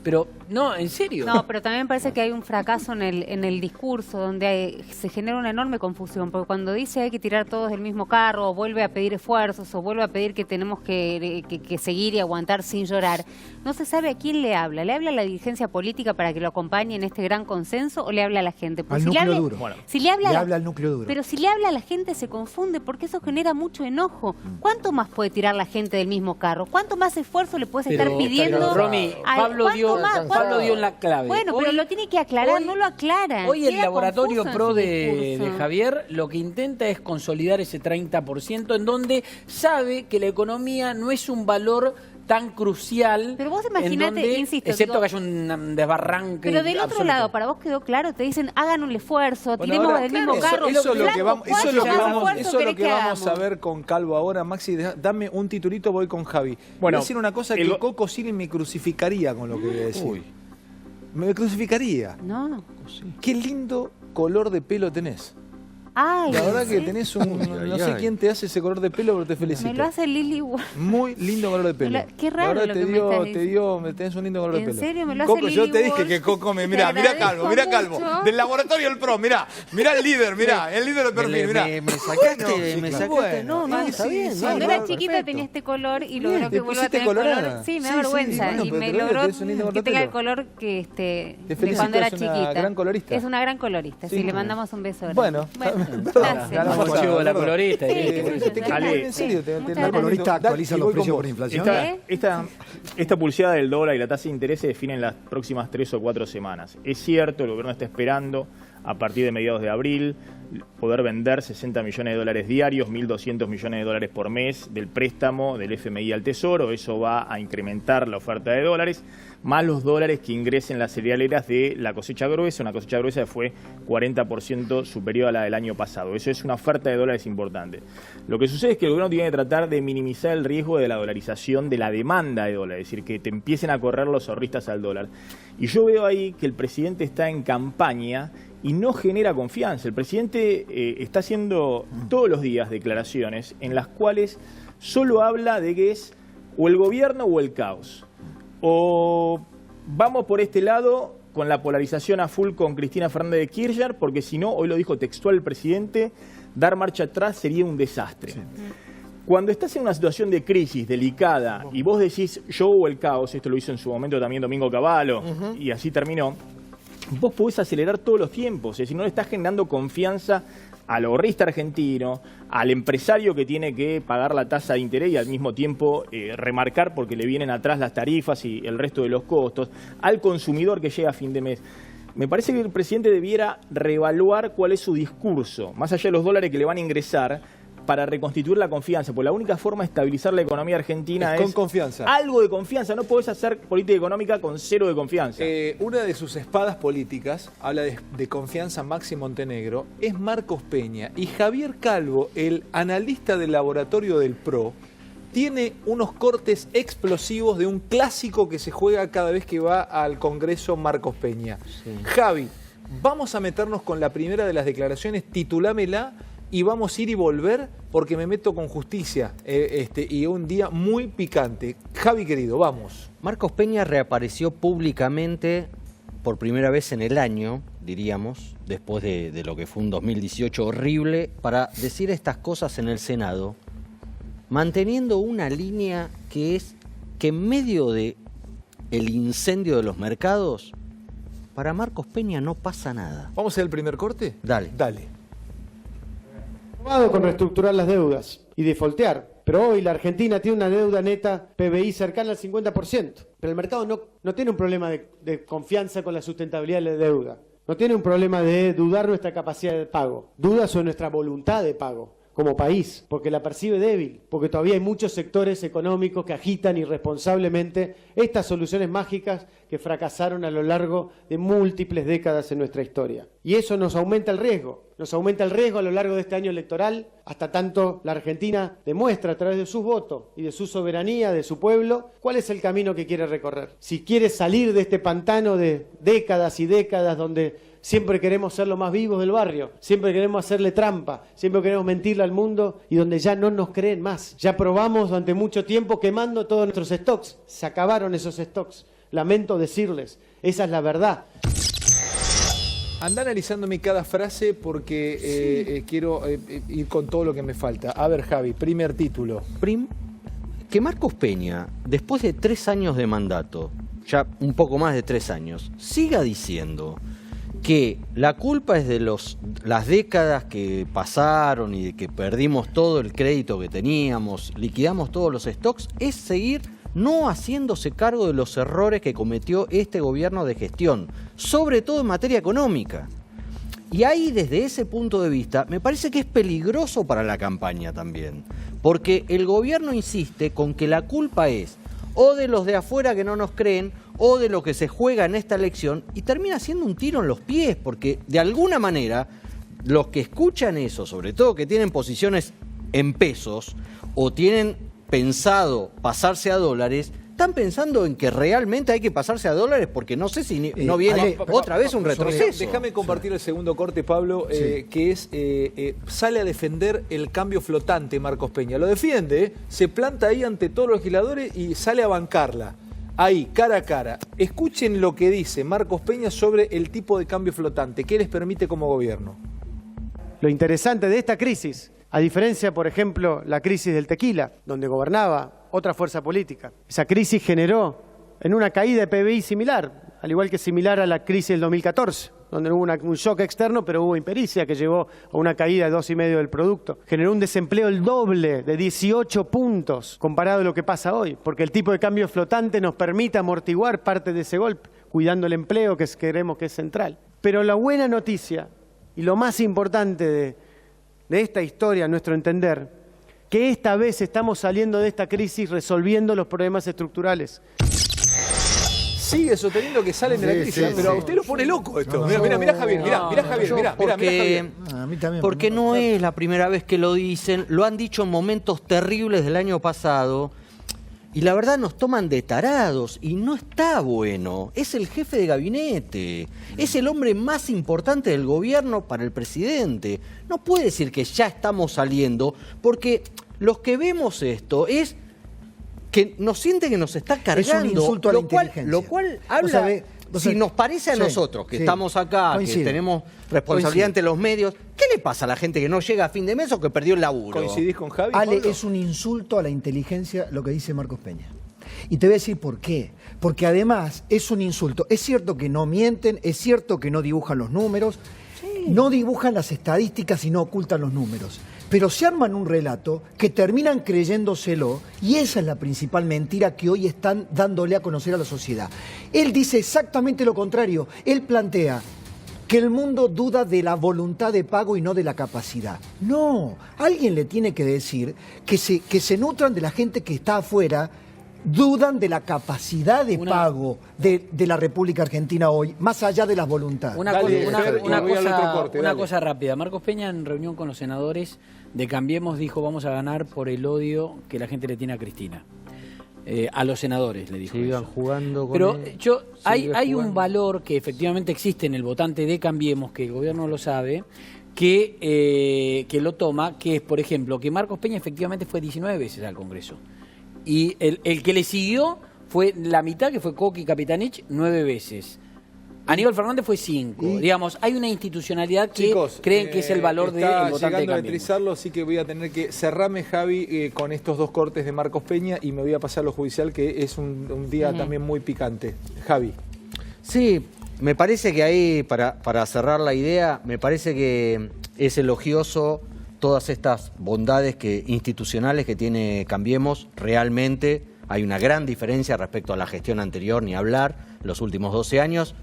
Pero, no, en serio. No, pero también me parece que hay un fracaso en el discurso donde se genera una enorme confusión, porque cuando dice hay que tirar todos del mismo carro, o vuelve a pedir esfuerzos, o vuelve a pedir que tenemos que seguir y aguantar sin llorar, no se sabe a quién le habla. ¿Le habla a la dirigencia política para que lo acompañe en este gran consenso o le habla a la gente? Al si núcleo le habla, duro. Bueno, si le habla, al núcleo duro. Pero si le habla a la gente se confunde porque eso genera mucho enojo. ¿Cuánto más puede tirar la gente del mismo carro? ¿Cuánto más esfuerzo le puedes estar pidiendo? Romy, Pablo dio en la clave. Bueno, Hoy- pero lo tiene que aclarar, hoy- no lo aclara. Hoy el Queda laboratorio confuso en PRO su de discurso. Javier lo que intenta es consolidar ese 30% en donde sabe que la economía no es un valor tan crucial. Pero vos en imaginate, donde, insisto, excepto digo, que haya un desbarranque. Pero del otro absoluto. lado, para vos quedó claro, te dicen hagan un esfuerzo, Bueno, tiremos ahora, del mismo carro. Eso es lo que Flaco, vamos, eso es lo que ¿cuánto más vamos, esfuerzo eso es lo querés que vamos a hagamos? ver con Calvo ahora. Maxi, dame un titulito, voy con Javi. Voy Bueno, a decir una cosa que Coco Cini me crucificaría con lo que voy a decir. Uy. Me crucificaría. No. Qué lindo color de pelo tenés. Ay, La verdad ¿en que serio? tenés no sé quién te hace ese color de pelo, pero te felicito. Me lo hace Lili Ward. Muy lindo color de pelo. Qué raro La verdad, lo que me estás diciendo. tenés un lindo color de ¿En pelo. serio? Me lo hace Coco, yo Lili te dije Ward. que Coco Te mira agradezco Calvo. mucho. Del laboratorio del PRO, mirá el líder, el líder de perfil, mirá. Me sacaste, Sí, me claro. sacaste. Bueno, no, sí, está sí, bien. sí, Cuando no, era chiquita perfecto. tenía este color y Bien, logró te que vuelva a pusiste tener colorada. color. Sí, me da Sí, vergüenza. bueno, y pero me te lo digo, logró tenés un lindo color que de tenga el pelo. color que Te de felicito, cuando era es una chiquita. gran colorista. Es una gran colorista. Sí, Sí. le mandamos un beso. Bueno, gracias. Ganamos archivo de la colorista. Sí, Te quiero Ale, en serio, te muchas La gracias. colorista actualiza Y los voy con precios vos. por inflación. Esta pulseada del dólar y la tasa de interés se definen las próximas 3 o 4 semanas. Es cierto, el gobierno está esperando a partir de mediados de abril poder vender 60 millones de dólares diarios, 1.200 millones de dólares por mes del préstamo del FMI al Tesoro. Eso va a incrementar la oferta de dólares, más los dólares que ingresen las cerealeras de la cosecha gruesa, una cosecha gruesa que fue 40% superior a la del año pasado. Eso es una oferta de dólares importante. Lo que sucede es que el gobierno tiene que tratar de minimizar el riesgo de la dolarización de la demanda de dólares, es decir, que te empiecen a correr los ahorristas al dólar. Y yo veo ahí que el presidente está en campaña y no genera confianza. El presidente está haciendo todos los días declaraciones en las cuales solo habla de que es o el gobierno o el caos. O vamos por este lado con la polarización a full con Cristina Fernández de Kirchner, porque si no, hoy lo dijo textual el presidente, dar marcha atrás sería un desastre. Sí. Cuando estás en una situación de crisis delicada y vos decís yo o el caos, esto lo hizo en su momento también Domingo Cavallo, y así terminó, vos podés acelerar todos los tiempos, es decir, no le estás generando confianza al ahorrista argentino, al empresario que tiene que pagar la tasa de interés y al mismo tiempo remarcar porque le vienen atrás las tarifas y el resto de los costos, al consumidor que llega a fin de mes. Me parece que el presidente debiera reevaluar cuál es su discurso, más allá de los dólares que le van a ingresar, para reconstituir la confianza, porque la única forma de estabilizar la economía argentina es con confianza. Algo de confianza. No podés hacer política económica con cero de confianza. Una de sus espadas políticas, habla de confianza Maxi Montenegro, es Marcos Peña. Y Javier Calvo, el analista del laboratorio del PRO, tiene unos cortes explosivos de un clásico que se juega cada vez que va al Congreso Marcos Peña. Sí. Javi, vamos a meternos con la primera de las declaraciones, titulámela, y vamos a ir y volver porque me meto con justicia y un día muy picante. Javi querido, vamos. Marcos Peña reapareció públicamente por primera vez en el año, diríamos, después de lo que fue un 2018 horrible, para decir estas cosas en el Senado, manteniendo una línea que es que en medio de el incendio de los mercados, para Marcos Peña no pasa nada. ¿Vamos a hacer el primer corte? Dale. Con reestructurar las deudas y defoltear. Pero hoy la Argentina tiene una deuda neta PBI cercana al 50%. Pero el mercado no tiene un problema de confianza con la sustentabilidad de la deuda. No tiene un problema de dudar nuestra capacidad de pago. Duda sobre nuestra voluntad de pago como país, porque la percibe débil, porque todavía hay muchos sectores económicos que agitan irresponsablemente estas soluciones mágicas que fracasaron a lo largo de múltiples décadas en nuestra historia. Y eso nos aumenta el riesgo a lo largo de este año electoral, hasta tanto la Argentina demuestra a través de sus votos y de su soberanía, de su pueblo, cuál es el camino que quiere recorrer. Si quiere salir de este pantano de décadas y décadas donde siempre queremos ser los más vivos del barrio, siempre queremos hacerle trampa, siempre queremos mentirle al mundo y donde ya no nos creen más. Ya probamos durante mucho tiempo quemando todos nuestros stocks. Se acabaron esos stocks. Lamento decirles, esa es la verdad. Anda analizándome cada frase porque quiero ir con todo lo que me falta. A ver, Javi, primer título. Que Marcos Peña, después de 3 años de mandato, ya un poco más de 3 años, siga diciendo que la culpa es de las décadas que pasaron y de que perdimos todo el crédito que teníamos, liquidamos todos los stocks, es seguir no haciéndose cargo de los errores que cometió este gobierno de gestión, sobre todo en materia económica. Y ahí, desde ese punto de vista, me parece que es peligroso para la campaña también, porque el gobierno insiste con que la culpa es o de los de afuera que no nos creen, o de lo que se juega en esta elección, y termina siendo un tiro en los pies, porque de alguna manera los que escuchan eso, sobre todo que tienen posiciones en pesos, o tienen pensado pasarse a dólares, están pensando en que realmente hay que pasarse a dólares porque no sé si no viene otra vez un retroceso. Déjame compartir el segundo corte, Pablo, que es, sale a defender el cambio flotante Marcos Peña. Lo defiende, se planta ahí ante todos los legisladores y sale a bancarla. Ahí, cara a cara. Escuchen lo que dice Marcos Peña sobre el tipo de cambio flotante. ¿Qué les permite como gobierno? Lo interesante de esta crisis, a diferencia, por ejemplo, la crisis del tequila, donde gobernaba otra fuerza política, esa crisis generó en una caída de PBI similar, al igual que similar a la crisis del 2014, donde hubo un shock externo, pero hubo impericia que llevó a una caída de 2,5% del producto. Generó un desempleo el doble, de 18 puntos, comparado a lo que pasa hoy, porque el tipo de cambio flotante nos permite amortiguar parte de ese golpe, cuidando el empleo que creemos que es central. Pero la buena noticia, y lo más importante de esta historia, a nuestro entender, que esta vez estamos saliendo de esta crisis resolviendo los problemas estructurales. Sigue sosteniendo que salen de la crisis, pero a usted lo pone loco esto. Mira Javier, mira Javier, mira Javier. Porque no es la primera vez que lo dicen, lo han dicho en momentos terribles del año pasado. Y la verdad nos toman de tarados y no está bueno. Es el jefe de gabinete, es el hombre más importante del gobierno para el presidente. No puede decir que ya estamos saliendo, porque los que vemos esto es que nos siente que nos está cargando. Es un insulto a la inteligencia. Lo cual habla, si nos parece a nosotros que estamos acá, que tenemos responsabilidad ante los medios, ¿qué le pasa a la gente que no llega a fin de mes o que perdió el laburo? ¿Coincidís con Javi? Ale, Pablo? es un insulto a la inteligencia lo que dice Marcos Peña. Y te voy a decir por qué. Porque además es un insulto. Es cierto que no mienten, es cierto que no dibujan los números, no dibujan las estadísticas y no ocultan los números. Pero se arman un relato que terminan creyéndoselo y esa es la principal mentira que hoy están dándole a conocer a la sociedad. Él dice exactamente lo contrario. Él plantea que el mundo duda de la voluntad de pago y no de la capacidad. No, alguien le tiene que decir que se nutran de la gente que está afuera, dudan de la capacidad de pago de la República Argentina hoy, más allá de las voluntades. Una cosa rápida. Marcos Peña, en reunión con los senadores de Cambiemos, dijo: vamos a ganar por el odio que la gente le tiene a Cristina. A los senadores le dijo. Sigan jugando con Pero hay un valor que efectivamente existe en el votante de Cambiemos, que el gobierno lo sabe, que lo toma, que es, por ejemplo, que Marcos Peña efectivamente fue 19 veces al Congreso. Y el que le siguió fue la mitad, que fue Coqui Capitanich, 9 veces. Aníbal Fernández fue 5. Digamos, hay una institucionalidad que creen que es el valor del votante de llegando Cambiemos. a etrizarlo, así que voy a tener que cerrarme, Javi, con estos dos cortes de Marcos Peña y me voy a pasar a lo judicial, que es un día también muy picante. Javi. Sí, me parece que ahí, para cerrar la idea, me parece que es elogioso todas estas bondades institucionales que tiene Cambiemos. Realmente hay una gran diferencia respecto a la gestión anterior, ni hablar, los últimos 12 años.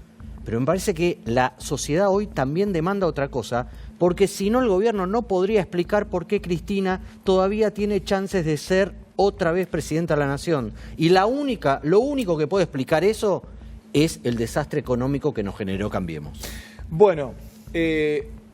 Pero me parece que la sociedad hoy también demanda otra cosa, porque si no el gobierno no podría explicar por qué Cristina todavía tiene chances de ser otra vez presidenta de la Nación. Y lo único que puede explicar eso es el desastre económico que nos generó Cambiemos. Bueno,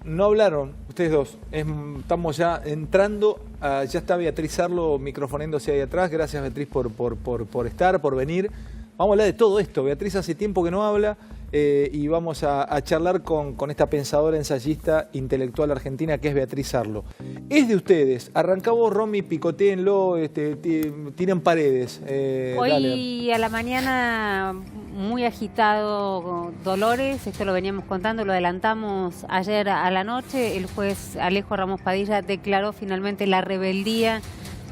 no hablaron ustedes dos. Estamos ya entrando. Ya está Beatriz Arlo microfoneándose ahí atrás. Gracias, Beatriz, por estar, por venir. Vamos a hablar de todo esto. Beatriz hace tiempo que no habla y vamos a charlar con esta pensadora, ensayista, intelectual argentina que es Beatriz Arlo. Es de ustedes. Arrancá vos, Romy, picotéenlo, tiren paredes. Hoy dale. a la mañana muy agitado Dolores, esto lo veníamos contando, lo adelantamos ayer a la noche. El juez Alejo Ramos Padilla declaró finalmente la rebeldía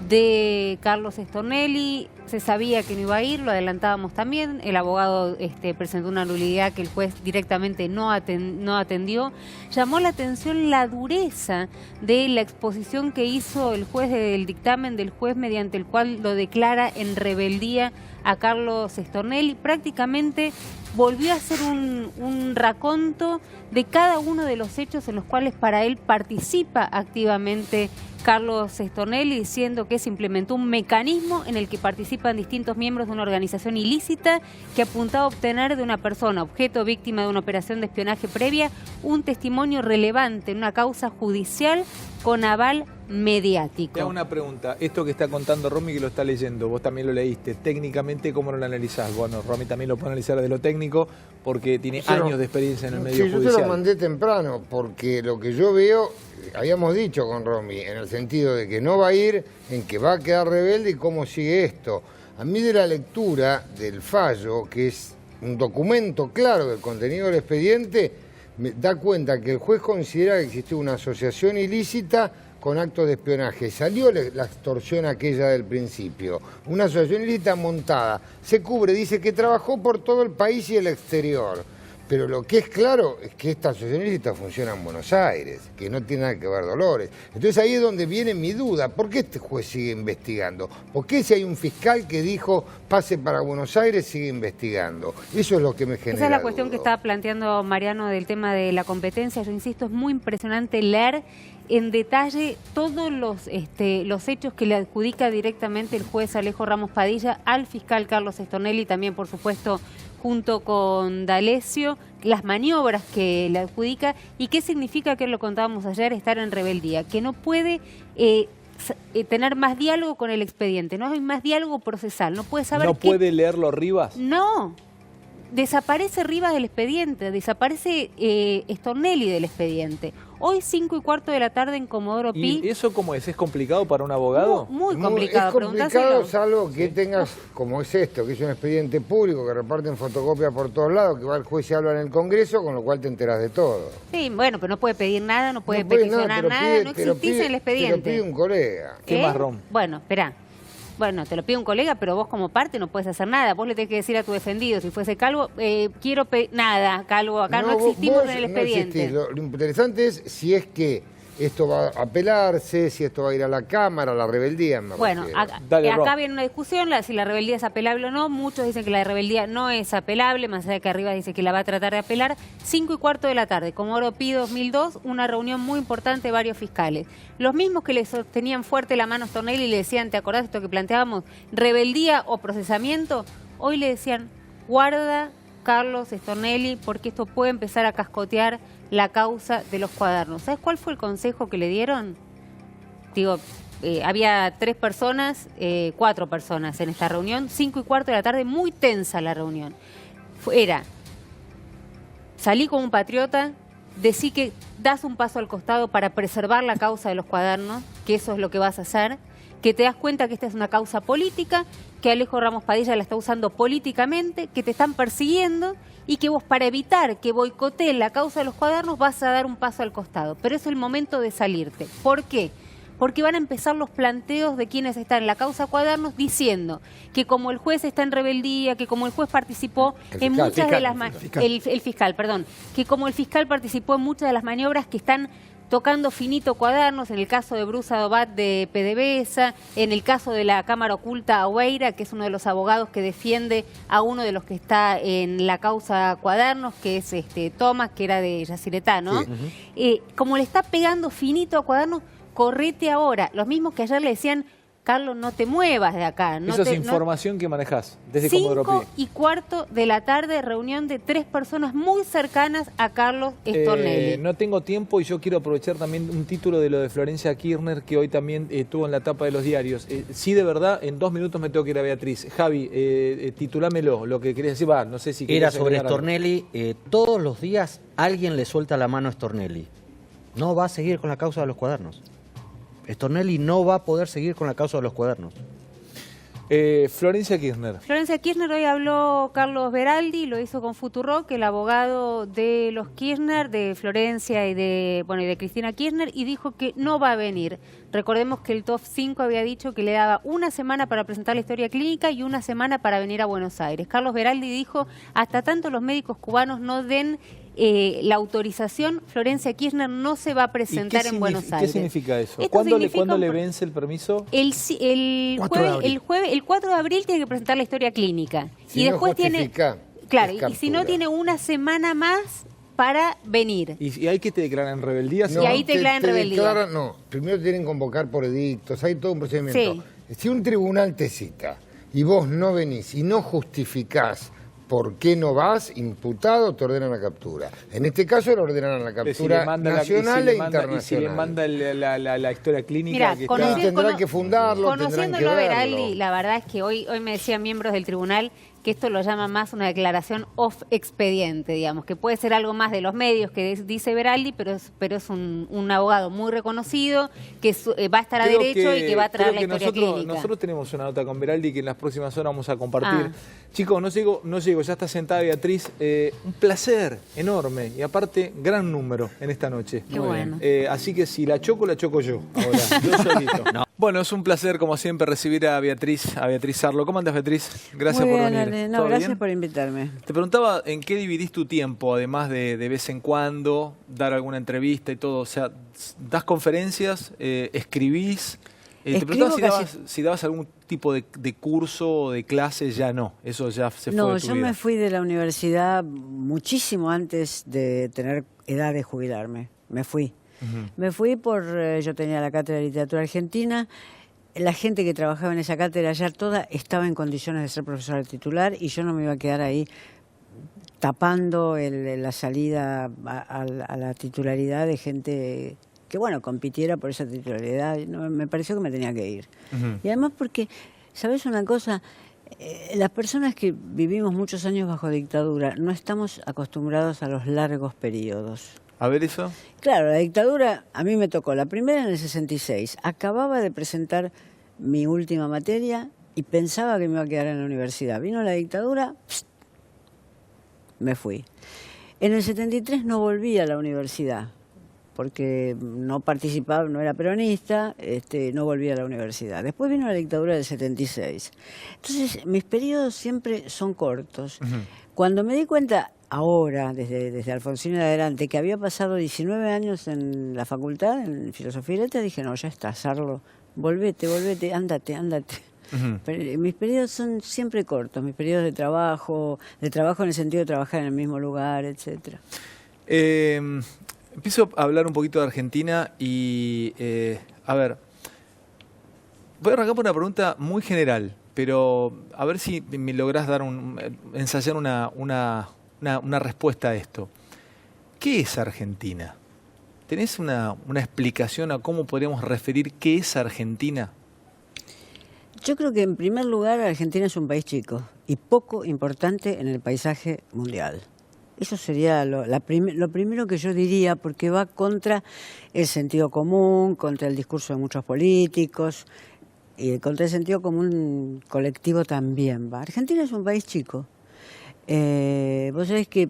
de Carlos Stornelli. Se sabía que no iba a ir, lo adelantábamos también. El abogado presentó una nulidad que el juez directamente no atendió. Llamó la atención la dureza de la exposición que hizo el juez del dictamen del juez, mediante el cual lo declara en rebeldía a Carlos Stornelli. Prácticamente volvió a hacer un raconto de cada uno de los hechos en los cuales para él participa activamente Carlos Stornelli, diciendo que se implementó un mecanismo en el que participan distintos miembros de una organización ilícita que apuntaba a obtener de una persona, objeto víctima de una operación de espionaje previa, un testimonio relevante en una causa judicial con aval mediático. Te hago una pregunta. Esto que está contando Romy, que lo está leyendo, vos también lo leíste. Técnicamente, ¿cómo lo analizás? Bueno, Romy también lo puede analizar de lo técnico porque tiene años de experiencia en el medio Yo judicial. te lo mandé temprano porque lo que yo veo, habíamos dicho con Romy, en el sentido de que no va a ir, en que va a quedar rebelde y cómo sigue esto. A mí de la lectura del fallo, que es un documento claro del contenido del expediente, me da cuenta que el juez considera que existe una asociación ilícita con actos de espionaje. Salió la extorsión aquella del principio, una asociación ilícita montada, se cubre, dice que trabajó por todo el país y el exterior. Pero lo que es claro es que esta asociación ilícita funciona en Buenos Aires, que no tiene nada que ver Dolores. Entonces ahí es donde viene mi duda. ¿Por qué este juez sigue investigando? ¿Por qué si hay un fiscal que dijo pase para Buenos Aires sigue investigando? Eso es lo que me genera Esa es la cuestión duda. que estaba planteando Mariano del tema de la competencia. Yo insisto, es muy impresionante leer en detalle todos los hechos que le adjudica directamente el juez Alejo Ramos Padilla al fiscal Carlos Stornelli, también por supuesto junto con D'Alessio, las maniobras que le adjudica y qué significa, que lo contábamos ayer, estar en rebeldía, que no puede tener más diálogo con el expediente, no hay más diálogo procesal, no puede saber ¿No puede leerlo Rivas? No, desaparece Rivas del expediente, desaparece Stornelli del expediente. Hoy 5:15 de la tarde en Comodoro Pi. ¿Y eso cómo es? ¿Es complicado para un abogado? Muy complicado. Es complicado, salvo que tengas, como es esto, que es un expediente público, que reparten fotocopias por todos lados, que va el juez y habla en el Congreso, con lo cual te enteras de todo. Sí, bueno, pero no puede pedir nada, no puede No puede peticionar pero nada, pide- no pero existís en el expediente. Te lo pide un colega. ¿Qué más, Rom? Bueno, esperá. Bueno, te lo pide un colega, pero vos como parte no puedes hacer nada. Vos le tenés que decir a tu defendido, si fuese Calvo, quiero nada, Calvo, acá no existimos vos en el no expediente. existís. Lo interesante es si es que esto va a apelarse, si esto va a ir a la Cámara, a la rebeldía. Bueno, refiero. acá viene una discusión, si la rebeldía es apelable o no. Muchos dicen que la rebeldía no es apelable, más allá de que arriba dice que la va a tratar de apelar. 5:15 de la tarde, Comodoro Pi 2002, una reunión muy importante de varios fiscales. Los mismos que le sostenían fuerte la mano a Stornelli y le decían, ¿te acordás de esto que planteábamos? Rebeldía o procesamiento. Hoy le decían, guarda Carlos Stornelli, porque esto puede empezar a cascotear la causa de los cuadernos. ¿Sabes cuál fue el consejo que le dieron? Digo, había 4 personas en esta reunión, 5:15 de la tarde, muy tensa la reunión. Era, salí como un patriota, decí que das un paso al costado para preservar la causa de los cuadernos, que eso es lo que vas a hacer, que te das cuenta que esta es una causa política, que Alejo Ramos Padilla la está usando políticamente, que te están persiguiendo y que vos, para evitar que boicoteen la causa de los cuadernos, vas a dar un paso al costado. Pero es el momento de salirte. ¿Por qué? Porque van a empezar los planteos de quienes están en la causa cuadernos diciendo que como el juez está en rebeldía, que como el juez participó en muchas de las... El fiscal, perdón. Que como el fiscal participó en muchas de las maniobras que están tocando finito cuadernos, en el caso de Bruce Adobat de PDVSA, en el caso de la Cámara Oculta Aueira, que es uno de los abogados que defiende a uno de los que está en la causa cuadernos, que es Tomás, que era de Yacyretá, ¿no? Sí. Como le está pegando finito a cuadernos, correte ahora. Los mismos que ayer le decían, Carlos, no te muevas de acá. Eso es información que manejás desde Comodoro Pi. 5:15 de la tarde, reunión de 3 personas muy cercanas a Carlos Stornelli. No tengo tiempo y yo quiero aprovechar también un título de lo de Florencia Kirchner, que hoy también estuvo en la tapa de los diarios. Sí, de verdad, en 2 minutos me tengo que ir a Beatriz. Javi, titulámelo, lo que querías decir. No sé si era sobre Stornelli. Todos los días alguien le suelta la mano a Stornelli. No va a seguir con la causa de los cuadernos. Stornelli no va a poder seguir con la causa de los cuadernos. Florencia Kirchner. Florencia Kirchner, hoy habló Carlos Beraldi, lo hizo con Futurock, el abogado de los Kirchner, de Florencia y de Cristina Kirchner, y dijo que no va a venir. Recordemos que el TOF 5 había dicho que le daba 1 semana para presentar la historia clínica y 1 semana para venir a Buenos Aires. Carlos Beraldi dijo, hasta tanto los médicos cubanos no den la autorización, Florencia Kirchner no se va a presentar en Buenos Aires. ¿Qué significa eso? ¿Cuándo le vence el permiso? El 4 de abril tiene que presentar la historia clínica. Si y después tiene... Claro, y si no tiene 1 semana más para venir. ¿Y ahí que te declaran rebeldía? No, y ahí te declaran rebeldía. No, primero te tienen que convocar por edictos, hay todo un procedimiento. Sí. Si un tribunal te cita y vos no venís y no justificás ¿por qué no vas? Imputado, te ordenan la captura. En este caso le ordenaron la captura nacional e internacional. Y si le manda la historia clínica... Mira, que tendrán que fundarlo, tendrán que conociéndolo verlo. Veraldi, la verdad es que hoy me decían miembros del tribunal que esto lo llama más una declaración off expediente, digamos, que puede ser algo más de los medios que dice Veraldi, pero es un abogado muy reconocido, que va a estar a derecho y que va a traer la historia clínica. Nosotros tenemos una nota con Veraldi que en las próximas horas vamos a compartir. Chicos, no llego, ya está sentada Beatriz. Un placer enorme y aparte gran número en esta noche. Qué bueno. Así que si la choco yo ahora, yo solito. No. Bueno, es un placer como siempre recibir a Beatriz Sarlo. ¿Cómo andas, Beatriz? Gracias por venir. Ale. No, gracias por invitarme. Te preguntaba en qué dividís tu tiempo, además de vez en cuando dar alguna entrevista y todo. O sea, ¿das conferencias? ¿Escribís? Te preguntaba si dabas algún tipo de curso o de clase. Ya no, eso ya se fue de tu vida. No, yo me fui de la universidad muchísimo antes de tener edad de jubilarme. Me fui. Me fui yo tenía la cátedra de literatura argentina, la gente que trabajaba en esa cátedra ya toda estaba en condiciones de ser profesora titular y yo no me iba a quedar ahí tapando la salida a la titularidad de gente que, bueno, compitiera por esa titularidad. No, me pareció que me tenía que ir. Y además porque, ¿sabes una cosa? Las personas que vivimos muchos años bajo dictadura no estamos acostumbrados a los largos periodos. A ver eso. Claro, la dictadura a mí me tocó la primera en el 66. Acababa de presentar mi última materia y pensaba que me iba a quedar en la universidad. Vino la dictadura, me fui. En el 73 no volví a la universidad porque no participaba, no era peronista, no volví a la universidad. Después vino la dictadura del 76. Entonces, mis periodos siempre son cortos. Cuando me di cuenta ahora, desde Alfonsín en adelante, que había pasado 19 años en la facultad, en Filosofía y Letras, dije, no, ya está, Sarlo, volvete, ándate. Pero mis periodos son siempre cortos, mis periodos de trabajo en el sentido de trabajar en el mismo lugar, etcétera. Empiezo a hablar un poquito de Argentina y, a ver, voy a arrancar por una pregunta muy general, pero a ver si me lográs ensayar una respuesta a esto. ¿Qué es Argentina? ¿Tenés una explicación a cómo podríamos referir qué es Argentina? Yo creo que en primer lugar Argentina es un país chico y poco importante en el paisaje mundial. Eso sería lo primero que yo diría, porque va contra el sentido común, contra el discurso de muchos políticos y contra el sentido común colectivo también. Argentina es un país chico. Vos sabés que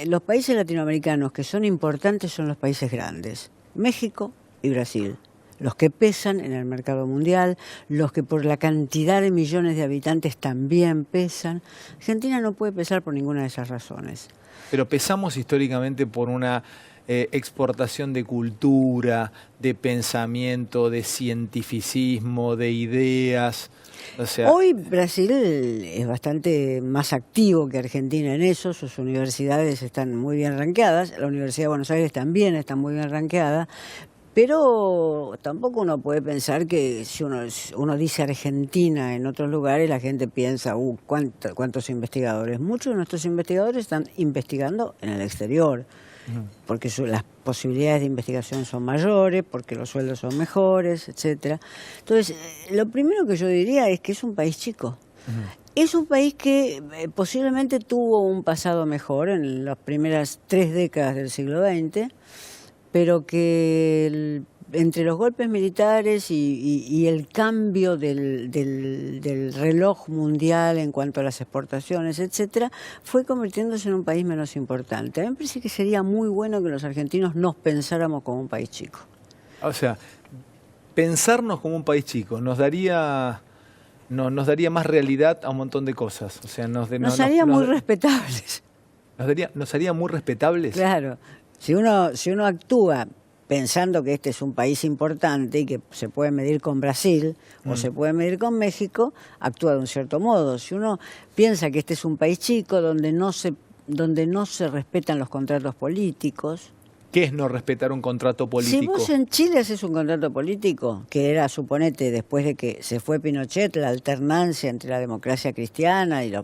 los países latinoamericanos que son importantes son los países grandes, México y Brasil, los que pesan en el mercado mundial, los que por la cantidad de millones de habitantes también pesan. Argentina no puede pesar por ninguna de esas razones. Pero pesamos históricamente por una exportación de cultura, de pensamiento, de cientificismo, de ideas. O sea, hoy Brasil es bastante más activo que Argentina en eso, sus universidades están muy bien rankeadas, la Universidad de Buenos Aires también está muy bien rankeada, pero tampoco uno puede pensar que si uno dice Argentina en otros lugares, la gente piensa, ¿cuántos investigadores? Muchos de nuestros investigadores están investigando en el exterior, porque las posibilidades de investigación son mayores, porque los sueldos son mejores, etcétera. Entonces, lo primero que yo diría es que es un país chico. Es un país que posiblemente tuvo un pasado mejor en las primeras 3 décadas del siglo XX, pero que entre los golpes militares y el cambio del reloj mundial en cuanto a las exportaciones, etcétera, fue convirtiéndose en un país menos importante. A mí me parece que sería muy bueno que los argentinos nos pensáramos como un país chico. O sea, pensarnos como un país chico nos daría más realidad a un montón de cosas. O sea, nos haría muy respetables. Nos haría muy respetables. Claro. Si uno actúa pensando que este es un país importante y que se puede medir con Brasil o se puede medir con México, actúa de un cierto modo. Si uno piensa que este es un país chico donde no se respetan los contratos políticos. ¿Qué es no respetar un contrato político? Si vos en Chile haces un contrato político, que era, suponete, después de que se fue Pinochet, la alternancia entre la democracia cristiana y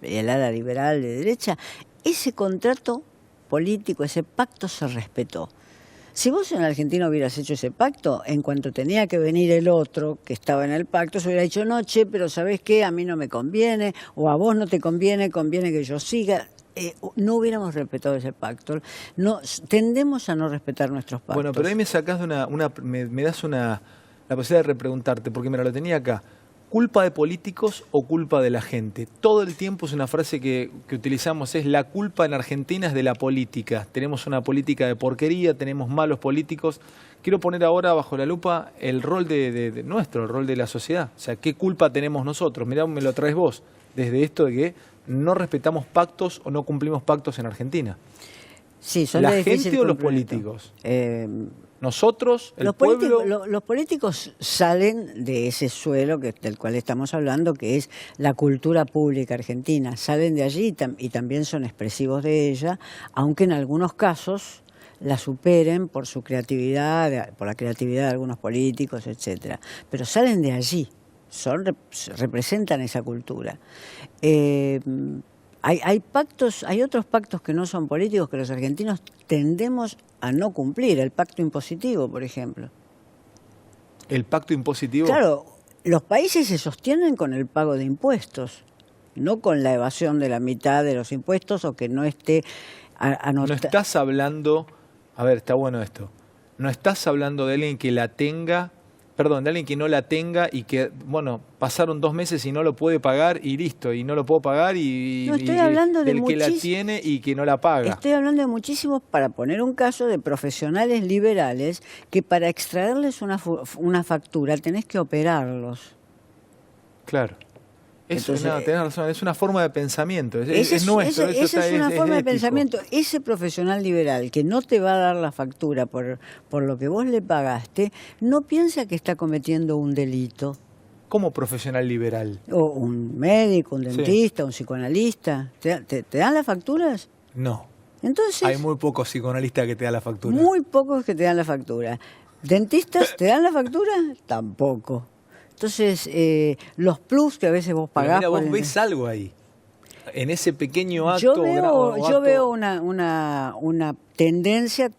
el ala liberal de derecha, ese contrato político, ese pacto se respetó. Si vos en Argentina hubieras hecho ese pacto, en cuanto tenía que venir el otro que estaba en el pacto, se hubiera dicho, no, che, pero ¿sabés qué? A mí no me conviene, o a vos no te conviene, conviene que yo siga. No hubiéramos respetado ese pacto. No, tendemos a no respetar nuestros pactos. Bueno, pero ahí me sacás de me das la posibilidad de repreguntarte, porque mira, lo tenía acá. ¿Culpa de políticos o culpa de la gente? Todo el tiempo es una frase que utilizamos, es la culpa en Argentina es de la política. Tenemos una política de porquería, tenemos malos políticos. Quiero poner ahora bajo la lupa el rol de nuestro, el rol de la sociedad. O sea, ¿qué culpa tenemos nosotros? Mirá, me lo traes vos, desde esto de que no respetamos pactos o no cumplimos pactos en Argentina. Sí, son ¿La de difícil gente o los cumplimiento. políticos? ¿Nosotros, el pueblo? Los políticos salen de ese suelo del cual estamos hablando, que es la cultura pública argentina. Salen de allí y también son expresivos de ella, aunque en algunos casos la superen por su creatividad, por la creatividad de algunos políticos, etcétera. Pero salen de allí, representan esa cultura. Hay pactos, hay otros pactos que no son políticos que los argentinos tendemos a no cumplir. El pacto impositivo, por ejemplo. ¿El pacto impositivo? Claro, los países se sostienen con el pago de impuestos, no con la evasión de la mitad de los impuestos o que no esté anotado. No estás hablando, a ver, está bueno esto, no estás hablando de alguien que la tenga, perdón, de alguien que no la tenga y que, bueno, pasaron 2 meses y no lo puede pagar y listo, y no lo puedo pagar y, no, estoy hablando del que la tiene y que no la paga. Estoy hablando de muchísimos, para poner un caso, de profesionales liberales que para extraerles una factura tenés que operarlos. Claro. Entonces, tenés razón, es una forma de pensamiento, es nuestro. Esa es una forma de ético. pensamiento. Ese profesional liberal que no te va a dar la factura por lo que vos le pagaste, no piensa que está cometiendo un delito. ¿Cómo profesional liberal? O un médico, un dentista, un psicoanalista. ¿Te dan las facturas? No. Entonces, hay muy pocos psicoanalistas que te dan la factura. Muy pocos que te dan la factura. ¿Dentistas te dan la factura? Tampoco. Entonces, los plus que a veces vos pagás... Pero mira, vos ves algo ahí, en ese pequeño acto... Yo veo una tendencia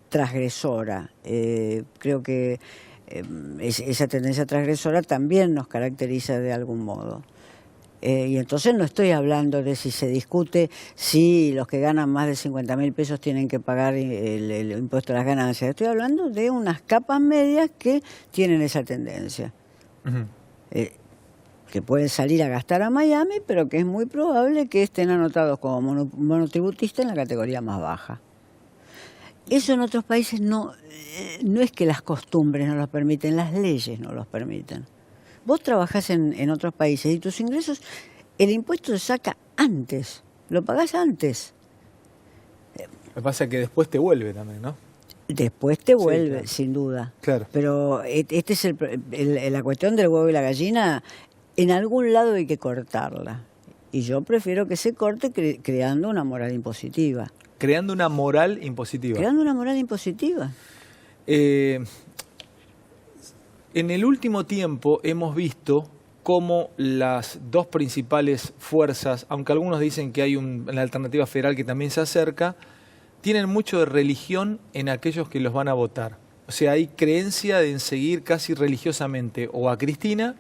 transgresora. Creo que esa tendencia transgresora también nos caracteriza de algún modo. Y entonces no estoy hablando de si se discute si los que ganan más de 50.000 pesos tienen que pagar el impuesto a las ganancias. Estoy hablando de unas capas medias que tienen esa tendencia. Que pueden salir a gastar a Miami, pero que es muy probable que estén anotados como monotributistas en la categoría más baja. Eso en otros países no es que las costumbres no los permiten, las leyes no los permiten. Vos trabajás en otros países y tus ingresos, el impuesto se saca antes, lo pagás antes. Lo que pasa es que después te vuelve también, ¿no? Después te vuelve, sí, claro. Sin duda. Claro. Pero este es la cuestión del huevo y la gallina. En algún lado hay que cortarla. Y yo prefiero que se corte creando una moral impositiva. Creando una moral impositiva. Creando una moral impositiva. En el último tiempo hemos visto cómo las dos principales fuerzas, aunque algunos dicen que hay una alternativa federal que también se acerca, tienen mucho de religión en aquellos que los van a votar. O sea, hay creencia en seguir casi religiosamente o a Cristina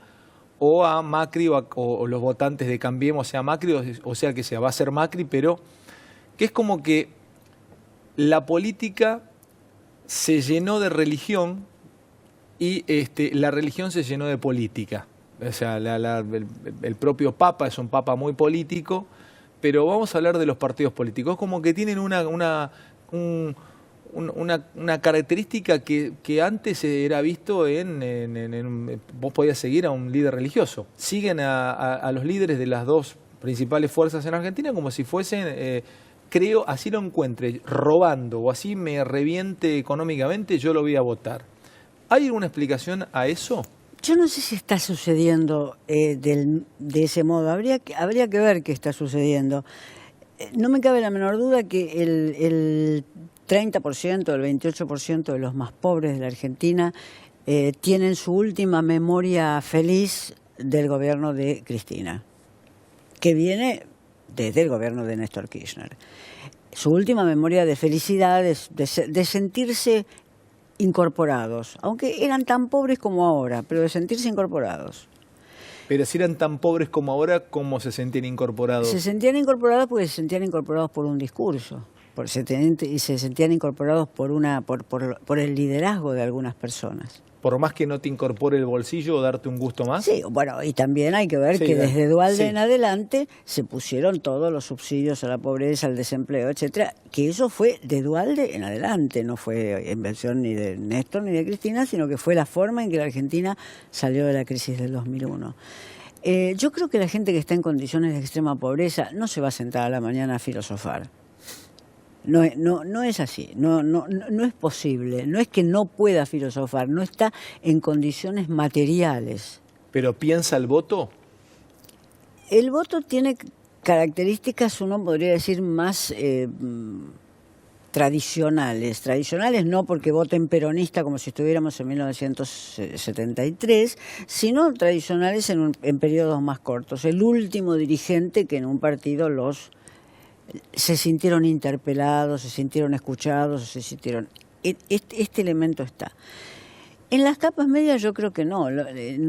o a Macri o los votantes de Cambiemos, sea Macri o sea que sea, va a ser Macri, pero que es como que la política se llenó de religión y la religión se llenó de política. O sea, el propio Papa es un Papa muy político, pero vamos a hablar de los partidos políticos, como que tienen una característica que antes era visto vos podías seguir a un líder religioso. Siguen a los líderes de las dos principales fuerzas en Argentina como si fuesen, creo, así lo encuentre, robando o así me reviente económicamente, yo lo voy a votar. ¿Hay alguna explicación a eso? Yo no sé si está sucediendo de ese modo. Habría que ver qué está sucediendo. No me cabe la menor duda que el 30%, el 28% de los más pobres de la Argentina tienen su última memoria feliz del gobierno de Cristina. que viene desde el gobierno de Néstor Kirchner. Su última memoria de felicidad es de sentirse incorporados, aunque eran tan pobres como ahora, pero de sentirse incorporados. Pero si eran tan pobres como ahora, ¿cómo se sentían incorporados? Se sentían incorporados porque se sentían incorporados por un discurso, y se sentían incorporados por el liderazgo de algunas personas. Por más que no te incorpore el bolsillo o darte un gusto más. Sí, bueno, y también hay que ver que desde Duhalde en adelante se pusieron todos los subsidios a la pobreza, al desempleo, etcétera, que eso fue de Duhalde en adelante, no fue invención ni de Néstor ni de Cristina, sino que fue la forma en que la Argentina salió de la crisis del 2001. Yo creo que la gente que está en condiciones de extrema pobreza no se va a sentar a la mañana a filosofar. No es así, no es posible, no es que no pueda filosofar, no está en condiciones materiales. ¿Pero piensa el voto? El voto tiene características, uno podría decir, más tradicionales. Tradicionales no porque voten peronista como si estuviéramos en 1973, sino tradicionales en periodos más cortos. El último dirigente que en un partido se sintieron interpelados, se sintieron escuchados, se sintieron... Este elemento está. En las capas medias yo creo que no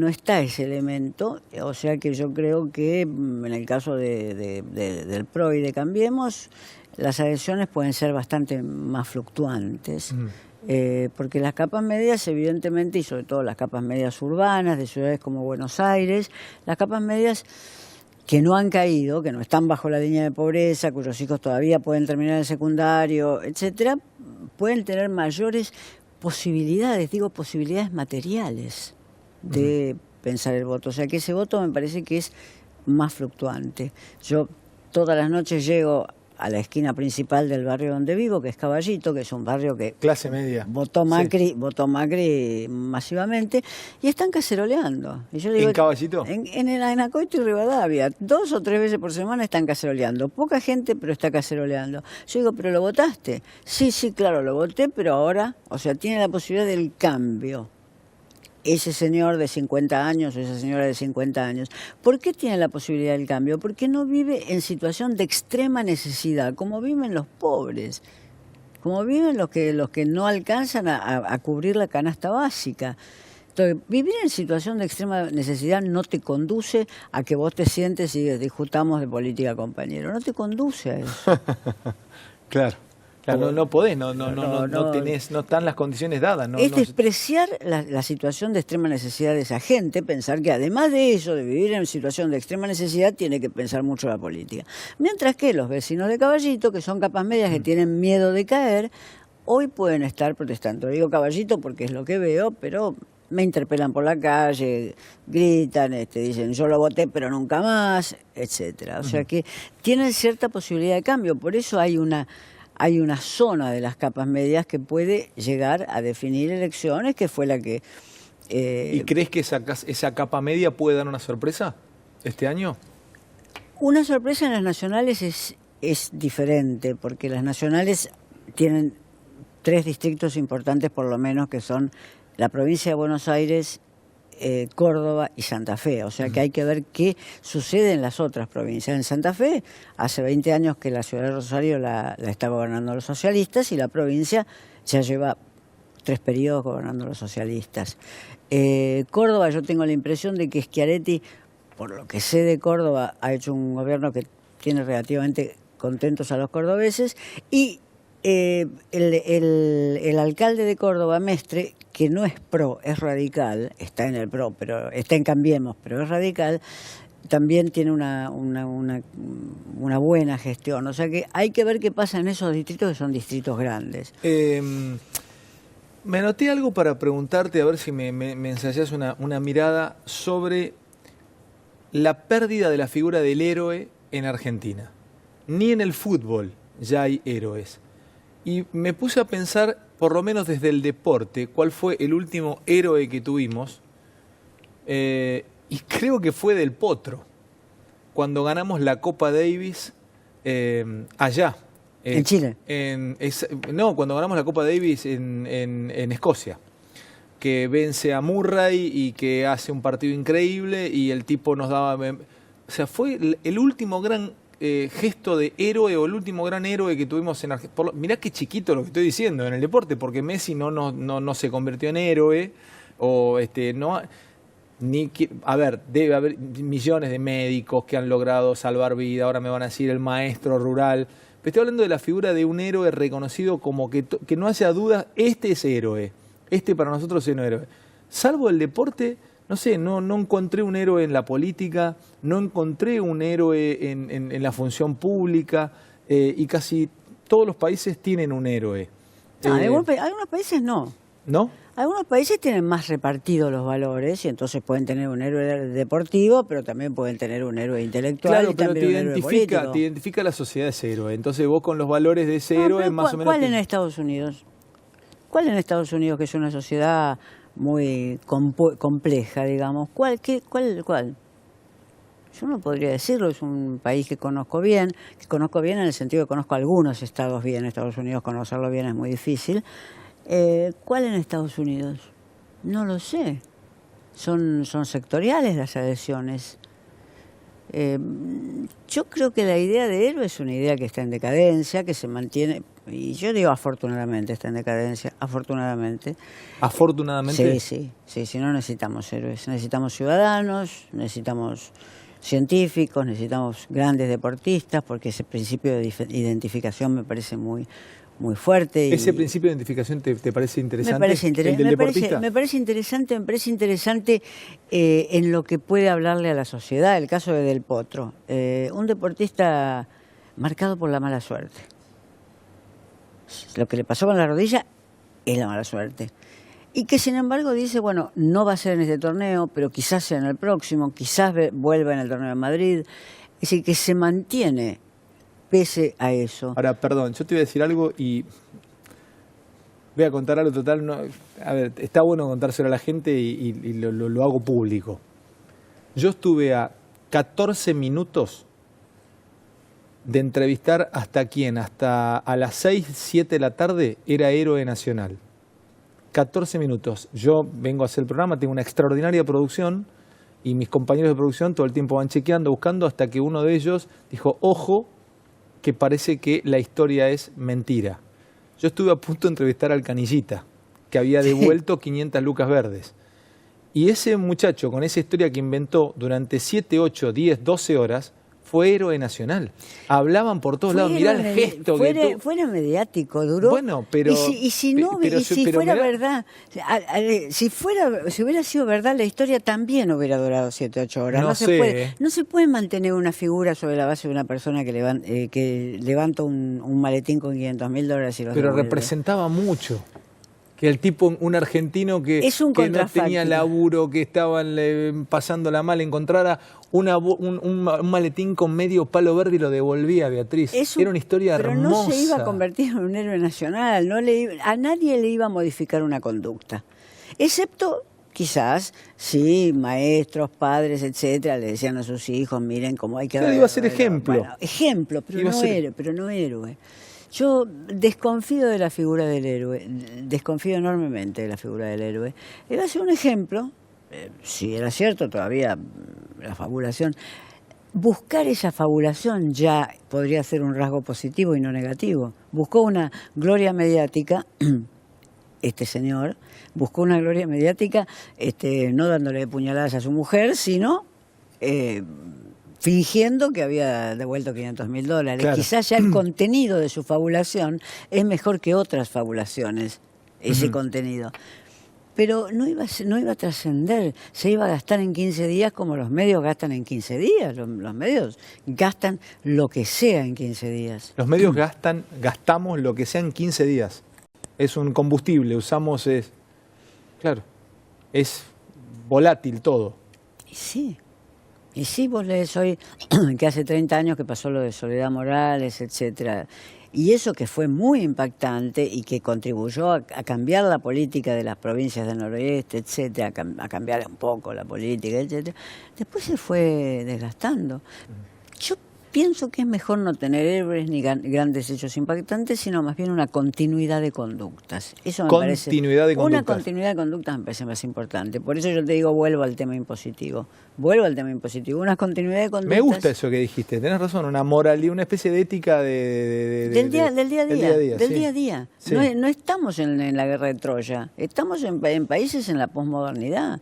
está ese elemento, o sea que yo creo que en el caso del PRO y de Cambiemos, las adhesiones pueden ser bastante más fluctuantes, porque las capas medias evidentemente, y sobre todo las capas medias urbanas de ciudades como Buenos Aires, las capas medias que no han caído, que no están bajo la línea de pobreza, cuyos hijos todavía pueden terminar el secundario, etcétera, pueden tener mayores posibilidades, posibilidades materiales de pensar el voto. O sea que ese voto me parece que es más fluctuante. Yo todas las noches llego a la esquina principal del barrio donde vivo, que es Caballito, que es un barrio que... Clase media. Votó Macri masivamente, y están caceroleando. Y yo digo, ¿En Caballito? En Anacoito y Rivadavia. 2 o 3 veces por semana están caceroleando. Poca gente, pero está caceroleando. Yo digo, ¿pero lo votaste? Sí, claro, lo voté, pero ahora, o sea, tiene la posibilidad del cambio. Ese señor de 50 años o esa señora de 50 años. ¿Por qué tiene la posibilidad del cambio? Porque no vive en situación de extrema necesidad, como viven los pobres, como viven los que no alcanzan a cubrir la canasta básica. Entonces, vivir en situación de extrema necesidad no te conduce a que vos te sientes y discutamos de política, compañero. No te conduce a eso. Claro. No podés, no están las condiciones dadas. Es despreciar la situación de extrema necesidad de esa gente, pensar que además de eso, de vivir en situación de extrema necesidad, tiene que pensar mucho la política. Mientras que los vecinos de Caballito, que son capas medias que tienen miedo de caer, hoy pueden estar protestando. Digo Caballito porque es lo que veo, pero me interpelan por la calle, gritan, dicen yo lo voté pero nunca más, etcétera. O sea que tienen cierta posibilidad de cambio, por eso hay una zona de las capas medias que puede llegar a definir elecciones, que fue la que... ¿Y crees que esa capa media puede dar una sorpresa este año? Una sorpresa en las nacionales es diferente, porque las nacionales tienen 3 distritos importantes por lo menos, que son la provincia de Buenos Aires, Córdoba y Santa Fe, o sea que hay que ver qué sucede en las otras provincias. En Santa Fe, hace 20 años que la ciudad de Rosario la está gobernando los socialistas y la provincia ya lleva 3 periodos gobernando los socialistas. Córdoba, yo tengo la impresión de que Schiaretti, por lo que sé de Córdoba, ha hecho un gobierno que tiene relativamente contentos a los cordobeses, y el alcalde de Córdoba, Mestre, que no es PRO, es radical, está en el PRO, pero está en Cambiemos, pero es radical, también tiene una buena gestión. O sea que hay que ver qué pasa en esos distritos, que son distritos grandes. Me anoté algo para preguntarte, a ver si me ensayás una mirada sobre la pérdida de la figura del héroe en Argentina. Ni en el fútbol ya hay héroes. Y me puse a pensar, por lo menos desde el deporte, cuál fue el último héroe que tuvimos. Y creo que fue Del Potro, cuando ganamos la Copa Davis allá. ¿En Chile? No, cuando ganamos la Copa Davis en Escocia, que vence a Murray y que hace un partido increíble, y el tipo nos daba... O sea, fue el último gran gesto de héroe o el último gran héroe que tuvimos en Argentina. Mirá qué chiquito lo que estoy diciendo en el deporte, porque Messi no se convirtió en héroe o a ver, debe haber millones de médicos que han logrado salvar vida, ahora me van a decir el maestro rural. Pero estoy hablando de la figura de un héroe reconocido como que no haya dudas, este es héroe, este para nosotros es un héroe. Salvo el deporte, no sé, no encontré un héroe en la política, no encontré un héroe en la función pública, y casi todos los países tienen un héroe. No, algunos países no. ¿No? Algunos países tienen más repartidos los valores y entonces pueden tener un héroe deportivo, pero también pueden tener un héroe intelectual. Claro, y pero también un héroe político. te identifica la sociedad de ese héroe. Entonces vos con los valores de ese héroe más o menos... ¿Cuál en Estados Unidos? ¿Cuál en Estados Unidos, que es una sociedad muy compleja, digamos? ¿Cuál? Yo no podría decirlo, es un país que conozco bien en el sentido que conozco algunos estados bien. Estados Unidos conocerlo bien es muy difícil. ¿Cuál en Estados Unidos? No lo sé. Son sectoriales las adhesiones. Yo creo que la idea de héroe es una idea que está en decadencia, que se mantiene, y yo digo afortunadamente está en decadencia, afortunadamente. ¿Afortunadamente? Sí, si no necesitamos héroes, necesitamos ciudadanos, necesitamos científicos, necesitamos grandes deportistas, porque ese principio de identificación me parece muy fuerte. ¿Ese principio de identificación te parece interesante? Me parece interesante en lo que puede hablarle a la sociedad. El caso de Del Potro, un deportista marcado por la mala suerte. Lo que le pasó con la rodilla es la mala suerte. Y que sin embargo dice, bueno, no va a ser en este torneo, pero quizás sea en el próximo, quizás vuelva en el torneo de Madrid. Es decir, que se mantiene pese a eso. Ahora, perdón, yo te voy a decir algo y voy a contar algo total. A ver, está bueno contárselo a la gente y lo hago público. Yo estuve a 14 minutos de entrevistar hasta a las 6, 7 de la tarde era héroe nacional. 14 minutos. Yo vengo a hacer el programa, tengo una extraordinaria producción y mis compañeros de producción todo el tiempo van chequeando, buscando, hasta que uno de ellos dijo, ojo, que parece que la historia es mentira. Yo estuve a punto de entrevistar al Canillita, que había devuelto 500 lucas verdes. Y ese muchacho, con esa historia que inventó durante 7, 8, 10, 12 horas, fue héroe nacional. Hablaban por todos lados, mirá el gesto. Fuera mediático, duró. Bueno, pero... Y si fuera verdad, si hubiera sido verdad, la historia también hubiera durado 7, 8 horas. No se puede mantener una figura sobre la base de una persona que levanta un maletín con $500.000 y los Pero devuelve. representaba mucho. Que el tipo, un argentino que no tenía laburo, que estaba pasándola mal, encontrara un maletín con medio palo verde y lo devolvía a Beatriz. Era una historia hermosa. Pero no se iba a convertir en un héroe nacional, a nadie le iba a modificar una conducta. Excepto, quizás, sí, maestros, padres, etcétera, le decían a sus hijos, miren cómo hay que... Pero iba a ser ejemplo. Bueno, ejemplo, pero no héroe. Yo desconfío de la figura del héroe, desconfío enormemente de la figura del héroe. Él hace un ejemplo, si era cierto todavía la fabulación, buscar esa fabulación ya podría ser un rasgo positivo y no negativo. Buscó una gloria mediática, este señor, buscó una gloria mediática no dándole puñaladas a su mujer, sino... fingiendo que había devuelto $500.000. Claro. Quizás ya el contenido de su fabulación es mejor que otras fabulaciones, ese contenido. Pero no iba a trascender, se iba a gastar en 15 días como los medios gastan en 15 días. Los medios gastan lo que sea en 15 días. Los medios gastamos lo que sea en 15 días. Es un combustible, usamos... Claro, es volátil todo. Sí. Y sí, vos lees hoy que hace 30 años que pasó lo de Soledad Morales, etcétera. Y eso que fue muy impactante y que contribuyó a cambiar la política de las provincias del noroeste, etcétera, a cambiar un poco la política, etcétera, después se fue desgastando. Yo pienso que es mejor no tener héroes ni grandes hechos impactantes, sino más bien una continuidad de conductas. Eso me parece. Continuidad de conductas. Una continuidad de conductas me parece más importante. Por eso yo te digo, vuelvo al tema impositivo. Una continuidad de conductas. Me gusta eso que dijiste, tenés razón, una moralidad, una especie de ética del día a día. Sí. No estamos en la guerra de Troya, estamos en países en la posmodernidad.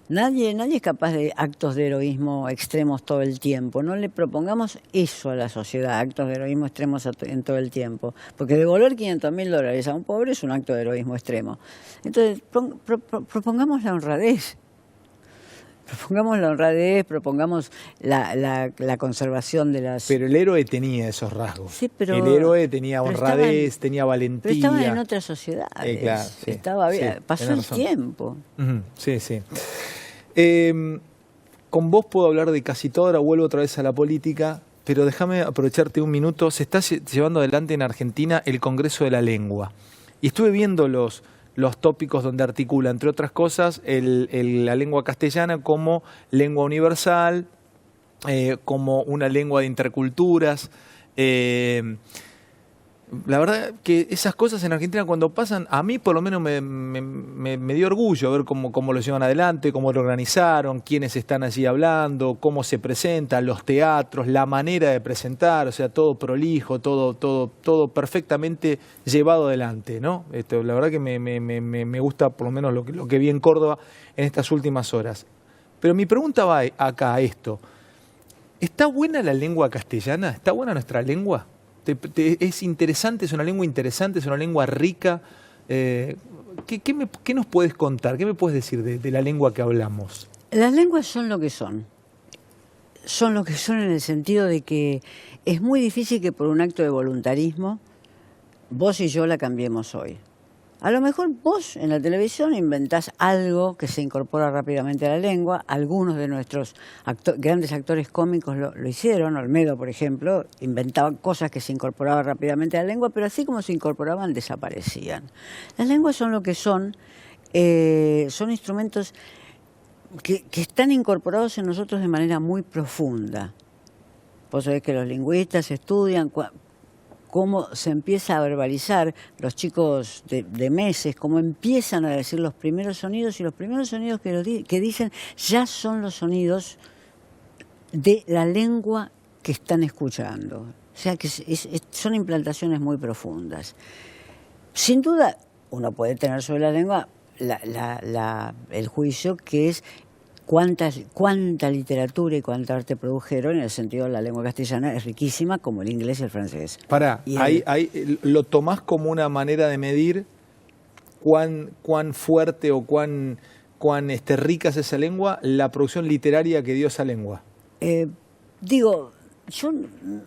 Nadie es capaz de actos de heroísmo extremos todo el tiempo. No le propongamos eso a la sociedad, actos de heroísmo extremos en todo el tiempo. Porque devolver $500.000 a un pobre es un acto de heroísmo extremo. Entonces, propongamos la honradez. Propongamos la conservación de las... Pero el héroe tenía esos rasgos. Sí, pero... El héroe tenía honradez, tenía valentía. Pero estaban en otras sociedades. Claro, sí, estaba bien. Sí, pasó el tiempo. Sí. Con vos puedo hablar de casi todo, ahora vuelvo otra vez a la política, pero déjame aprovecharte un minuto. Se está llevando adelante en Argentina el Congreso de la Lengua. Y estuve viendo los tópicos donde articula, entre otras cosas, la lengua castellana como lengua universal, como una lengua de interculturas. La verdad que esas cosas en Argentina cuando pasan, a mí por lo menos me dio orgullo ver cómo lo llevan adelante, cómo lo organizaron, quiénes están allí hablando, cómo se presenta, los teatros, la manera de presentar, o sea, todo prolijo, todo perfectamente llevado adelante, ¿no? La verdad que me gusta por lo menos lo que vi en Córdoba en estas últimas horas. Pero mi pregunta va acá a esto. ¿Está buena la lengua castellana? ¿Está buena nuestra lengua? ¿Es interesante? ¿Es una lengua interesante? ¿Es una lengua rica? ¿Qué nos puedes contar? ¿Qué me puedes decir de la lengua que hablamos? Las lenguas son lo que son. Son lo que son en el sentido de que es muy difícil que por un acto de voluntarismo vos y yo la cambiemos hoy. A lo mejor vos en la televisión inventás algo que se incorpora rápidamente a la lengua. Algunos de nuestros grandes actores cómicos lo hicieron. Olmedo, por ejemplo, inventaba cosas que se incorporaban rápidamente a la lengua, pero así como se incorporaban, desaparecían. Las lenguas son lo que son instrumentos que están incorporados en nosotros de manera muy profunda. Vos sabés que los lingüistas estudian cómo se empieza a verbalizar, los chicos de meses, cómo empiezan a decir los primeros sonidos, y los primeros sonidos que dicen ya son los sonidos de la lengua que están escuchando. O sea que son implantaciones muy profundas. Sin duda, uno puede tener sobre la lengua el juicio que es cuánta literatura y cuánta arte produjeron, en el sentido de la lengua castellana es riquísima, como el inglés y el francés. Ahí lo tomás como una manera de medir cuán fuerte o cuán rica es esa lengua, la producción literaria que dio esa lengua. Yo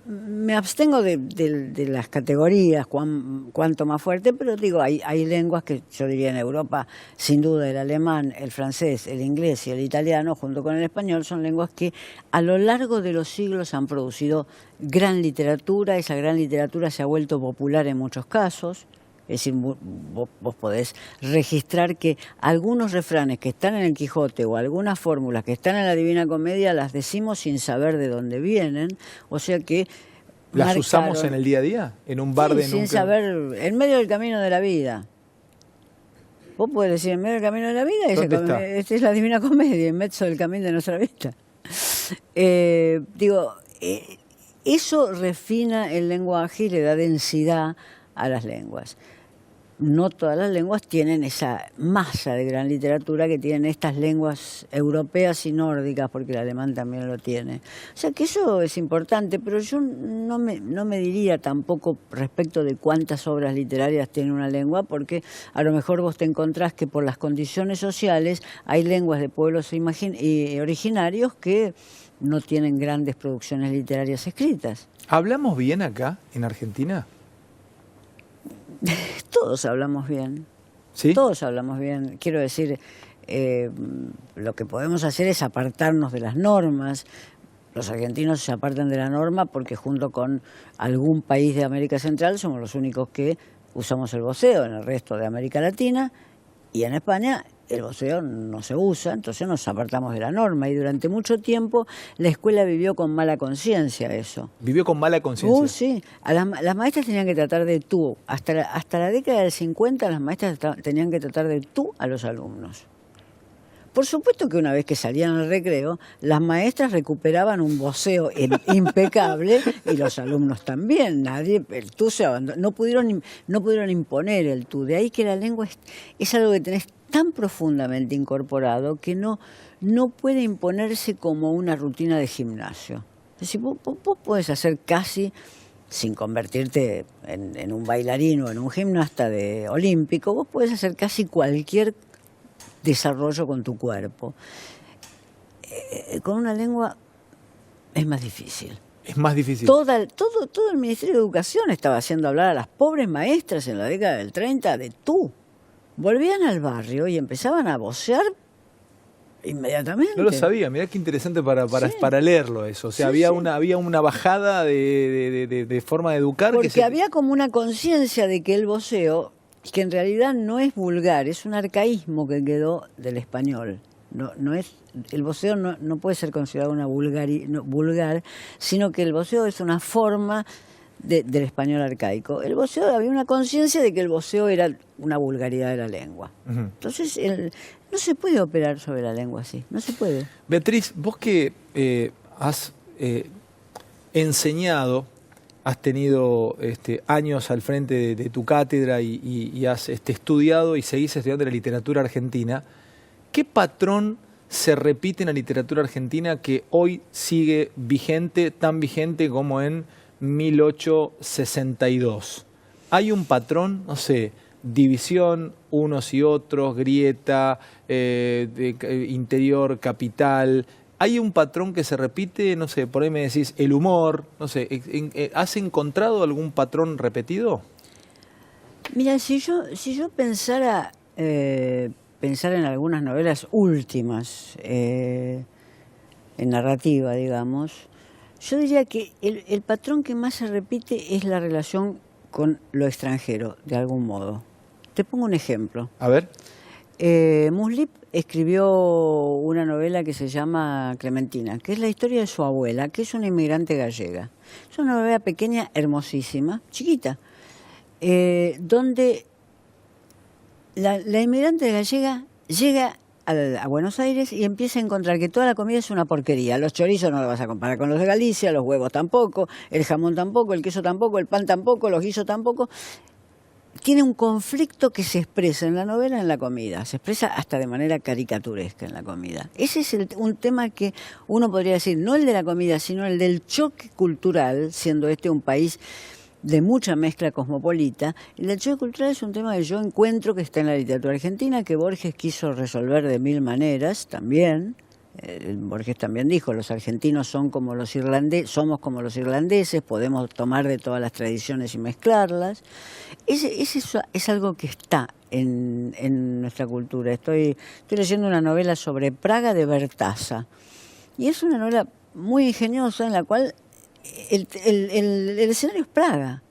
me abstengo de las categorías, cuánto más fuerte, pero hay lenguas que yo diría en Europa, sin duda el alemán, el francés, el inglés y el italiano, junto con el español, son lenguas que a lo largo de los siglos han producido gran literatura. Esa gran literatura se ha vuelto popular en muchos casos. Es decir, vos podés registrar que algunos refranes que están en el Quijote o algunas fórmulas que están en la Divina Comedia las decimos sin saber de dónde vienen, o sea que... ¿Las usamos en el día a día? ¿En un bar de sin saber, en medio del camino de la vida? Vos podés decir en medio del camino de la vida, esta es la Divina Comedia, en medio del camino de nuestra vida. Eso refina el lenguaje y le da densidad a las lenguas. No todas las lenguas tienen esa masa de gran literatura que tienen estas lenguas europeas y nórdicas, porque el alemán también lo tiene. O sea que eso es importante, pero yo no me diría tampoco respecto de cuántas obras literarias tiene una lengua, porque a lo mejor vos te encontrás que por las condiciones sociales hay lenguas de pueblos originarios que no tienen grandes producciones literarias escritas. ¿Hablamos bien acá, en Argentina? Todos hablamos bien. ¿Sí? Todos hablamos bien. Quiero decir, lo que podemos hacer es apartarnos de las normas. Los argentinos se apartan de la norma porque junto con algún país de América Central somos los únicos que usamos el voceo. En el resto de América Latina y en España el voceo no se usa, entonces nos apartamos de la norma y durante mucho tiempo la escuela vivió con mala conciencia eso. ¿Vivió con mala conciencia? Sí, las maestras tenían que tratar de tú, hasta la década del 50 las maestras tenían que tratar de tú a los alumnos. Por supuesto que una vez que salían al recreo, las maestras recuperaban un voceo impecable y los alumnos también. El tú se abandonó, no pudieron imponer el tú. De ahí que la lengua es algo que tenés tan profundamente incorporado que no puede imponerse como una rutina de gimnasio. Es decir, vos podés hacer casi, sin convertirte en un bailarín o en un gimnasta olímpico, vos podés hacer casi cualquier desarrollo con tu cuerpo. Con una lengua es más difícil. Es más difícil. Todo el Ministerio de Educación estaba haciendo hablar a las pobres maestras en la década del 30 de tú. Volvían al barrio y empezaban a vocear inmediatamente. No lo sabía, mirá qué interesante para leerlo eso. O sea, Sí, había una bajada de forma de educar. Porque había como una conciencia de que el voceo, que en realidad no es vulgar, es un arcaísmo que quedó del español. No es, el voceo no puede ser considerado vulgar, sino que el voceo es una forma del español arcaico. El voceo, había una conciencia de que el voceo era una vulgaridad de la lengua. Entonces, no se puede operar sobre la lengua así, no se puede. Beatriz, vos que has enseñado, has tenido años al frente de tu cátedra y has estudiado y seguís estudiando la literatura argentina, ¿qué patrón se repite en la literatura argentina que hoy sigue vigente, tan vigente como en 1862? ¿Hay un patrón, no sé, división, unos y otros, grieta, interior, capital? ¿Hay un patrón que se repite? No sé, por ahí me decís, el humor, no sé, ¿has encontrado algún patrón repetido? Mira, si yo pensara pensar en algunas novelas últimas, en narrativa, digamos, yo diría que el patrón que más se repite es la relación con lo extranjero, de algún modo. Te pongo un ejemplo. A ver. Muslip escribió una novela que se llama Clementina, que es la historia de su abuela, que es una inmigrante gallega. Es una novela pequeña, hermosísima, chiquita, donde la inmigrante gallega llega a Buenos Aires y empieza a encontrar que toda la comida es una porquería. Los chorizos no los vas a comparar con los de Galicia, los huevos tampoco, el jamón tampoco, el queso tampoco, el pan tampoco, los guisos tampoco. Tiene un conflicto que se expresa en la novela en la comida, se expresa hasta de manera caricaturesca en la comida. Ese es un tema que uno podría decir, no el de la comida, sino el del choque cultural, siendo este un país de mucha mezcla cosmopolita. El choque cultural es un tema que yo encuentro que está en la literatura argentina, que Borges quiso resolver de mil maneras también. Borges también dijo, los argentinos somos como los irlandeses, podemos tomar de todas las tradiciones y mezclarlas. Eso es algo que está en nuestra cultura. Estoy leyendo una novela sobre Praga de Bertazza, y es una novela muy ingeniosa en la cual el escenario es Praga.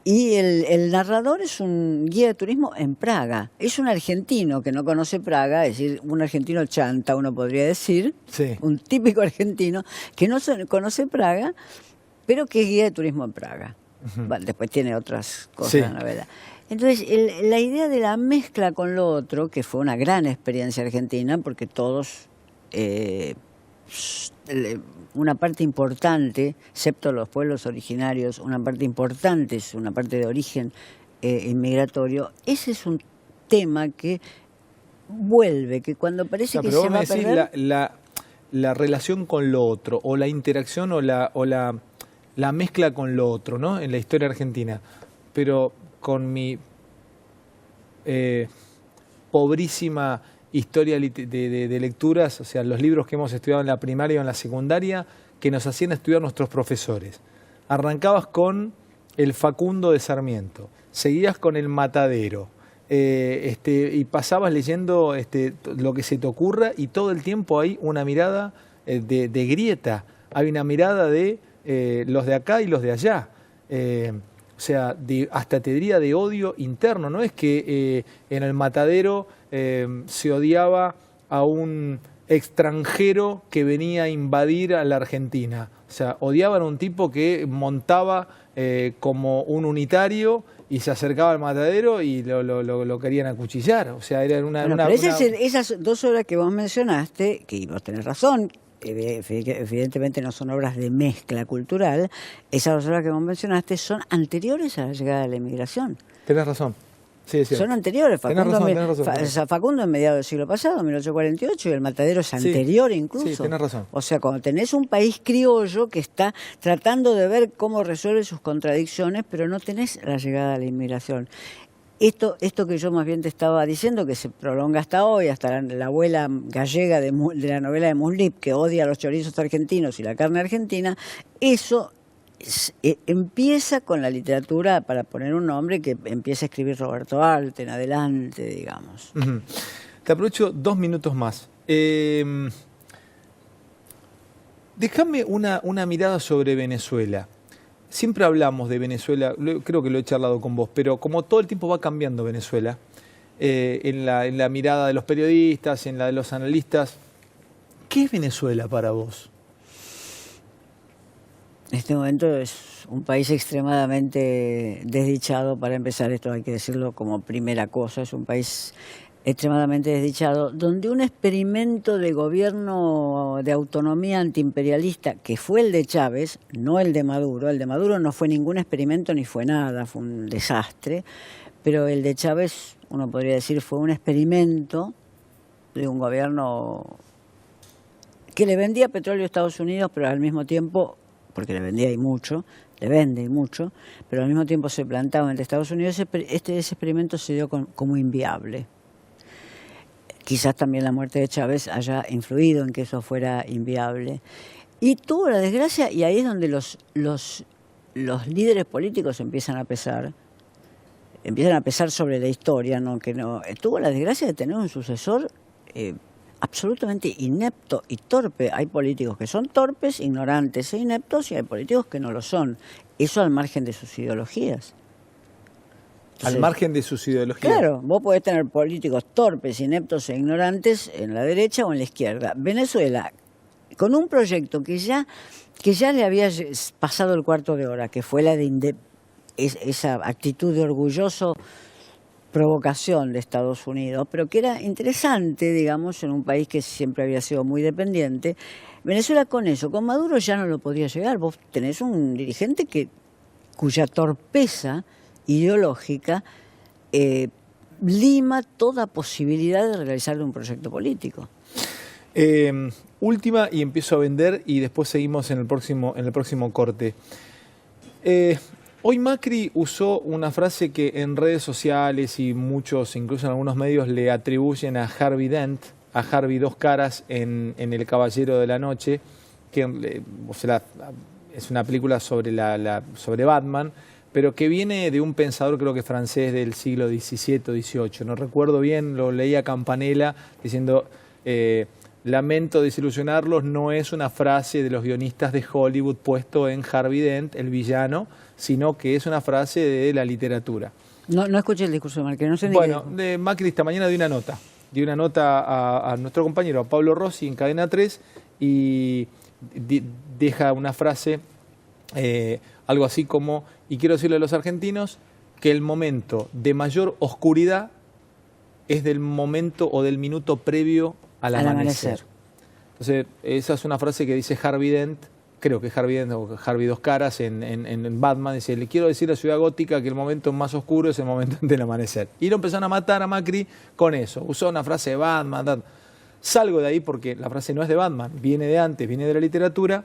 Y el narrador es un guía de turismo en Praga. Es un argentino que no conoce Praga, es decir, un argentino chanta, uno podría decir, sí. Un típico argentino que no conoce Praga, pero que es guía de turismo en Praga. Vale, después tiene otras cosas en la novela. Entonces, la idea de la mezcla con lo otro, que fue una gran experiencia argentina, porque todos... una parte importante, excepto los pueblos originarios, una parte importante es una parte de origen inmigratorio. Ese es un tema que vuelve, que cuando parece que se va a perder... la relación con lo otro, o la interacción o la mezcla con lo otro, ¿no? En la historia argentina. Pero con mi pobrísima historia de lecturas, o sea, los libros que hemos estudiado en la primaria o en la secundaria, que nos hacían estudiar nuestros profesores. Arrancabas con el Facundo de Sarmiento, seguías con el Matadero, y pasabas leyendo lo que se te ocurra, y todo el tiempo hay una mirada de grieta, hay una mirada de los de acá y los de allá. O sea, hasta te diría de odio interno. No es que en el Matadero se odiaba a un extranjero que venía a invadir a la Argentina. O sea, odiaban a un tipo que montaba como un unitario y se acercaba al Matadero y lo querían acuchillar. O sea, era esas 2 obras que vos mencionaste, que vos tenés razón, evidentemente no son obras de mezcla cultural, esas 2 obras que vos mencionaste son anteriores a la llegada de la inmigración. Tenés razón. Sí, son anteriores. Facundo en mediados del siglo pasado, 1848, y el Matadero es anterior incluso. Sí, tenés razón. O sea, cuando tenés un país criollo que está tratando de ver cómo resuelve sus contradicciones, pero no tenés la llegada de la inmigración. Esto que yo más bien te estaba diciendo, que se prolonga hasta hoy, hasta la abuela gallega de la novela de Muslip, que odia los chorizos argentinos y la carne argentina, eso empieza con la literatura, para poner un nombre, que empieza a escribir Roberto Arte en adelante, digamos. Te aprovecho 2 minutos más. Déjame una mirada sobre Venezuela. Siempre hablamos de Venezuela, creo que lo he charlado con vos, pero como todo el tiempo va cambiando Venezuela, en la mirada de los periodistas, en la de los analistas, ¿qué es Venezuela para vos? En este momento es un país extremadamente desdichado. Para empezar, esto hay que decirlo como primera cosa, es un país extremadamente desdichado, donde un experimento de gobierno de autonomía antiimperialista, que fue el de Chávez, no el de Maduro no fue ningún experimento ni fue nada, fue un desastre, pero el de Chávez, uno podría decir, fue un experimento de un gobierno que le vendía petróleo a Estados Unidos, pero al mismo tiempo, porque le vendía y mucho, le vende y mucho, pero al mismo tiempo se plantaba entre Estados Unidos. Ese experimento se dio como inviable. Quizás también la muerte de Chávez haya influido en que eso fuera inviable. Y tuvo la desgracia, y ahí es donde los líderes políticos empiezan a pesar sobre la historia, tuvo la desgracia de tener un sucesor absolutamente inepto y torpe. Hay políticos que son torpes, ignorantes e ineptos, y hay políticos que no lo son. Eso al margen de sus ideologías. Entonces, al margen de sus ideologías. Claro, vos podés tener políticos torpes, ineptos e ignorantes en la derecha o en la izquierda. Venezuela, con un proyecto que ya le había pasado el cuarto de hora, que fue la de esa actitud de orgulloso provocación de Estados Unidos, pero que era interesante, digamos, en un país que siempre había sido muy dependiente. Venezuela con eso, con Maduro ya no lo podía llegar. Vos tenés un dirigente cuya torpeza ideológica lima toda posibilidad de realizar un proyecto político. Última, y empiezo a vender y después seguimos en el próximo corte. Hoy Macri usó una frase que en redes sociales y muchos, incluso en algunos medios, le atribuyen a Harvey Dent, a Harvey Dos Caras en El Caballero de la Noche, que es una película sobre Batman, pero que viene de un pensador, creo que francés, del siglo XVII o XVIII. No recuerdo bien, lo leía Campanella diciendo... lamento desilusionarlos, no es una frase de los guionistas de Hollywood puesto en Harvey Dent, el villano, sino que es una frase de la literatura. No escuché el discurso de Macri, no sé ni Bueno, de Macri esta mañana dio una nota a nuestro compañero, a Pablo Rossi, en Cadena 3, y deja una frase, algo así como, y quiero decirle a los argentinos que el momento de mayor oscuridad es del momento o del minuto previo al amanecer. Entonces, esa es una frase que dice Harvey Dent, creo que Harvey Dent o Harvey Dos Caras en Batman, dice, le quiero decir a Ciudad Gótica que el momento más oscuro es el momento del amanecer. Y lo empezaron a matar a Macri con eso. Usó una frase de Batman. Salgo de ahí porque la frase no es de Batman, viene de antes, viene de la literatura,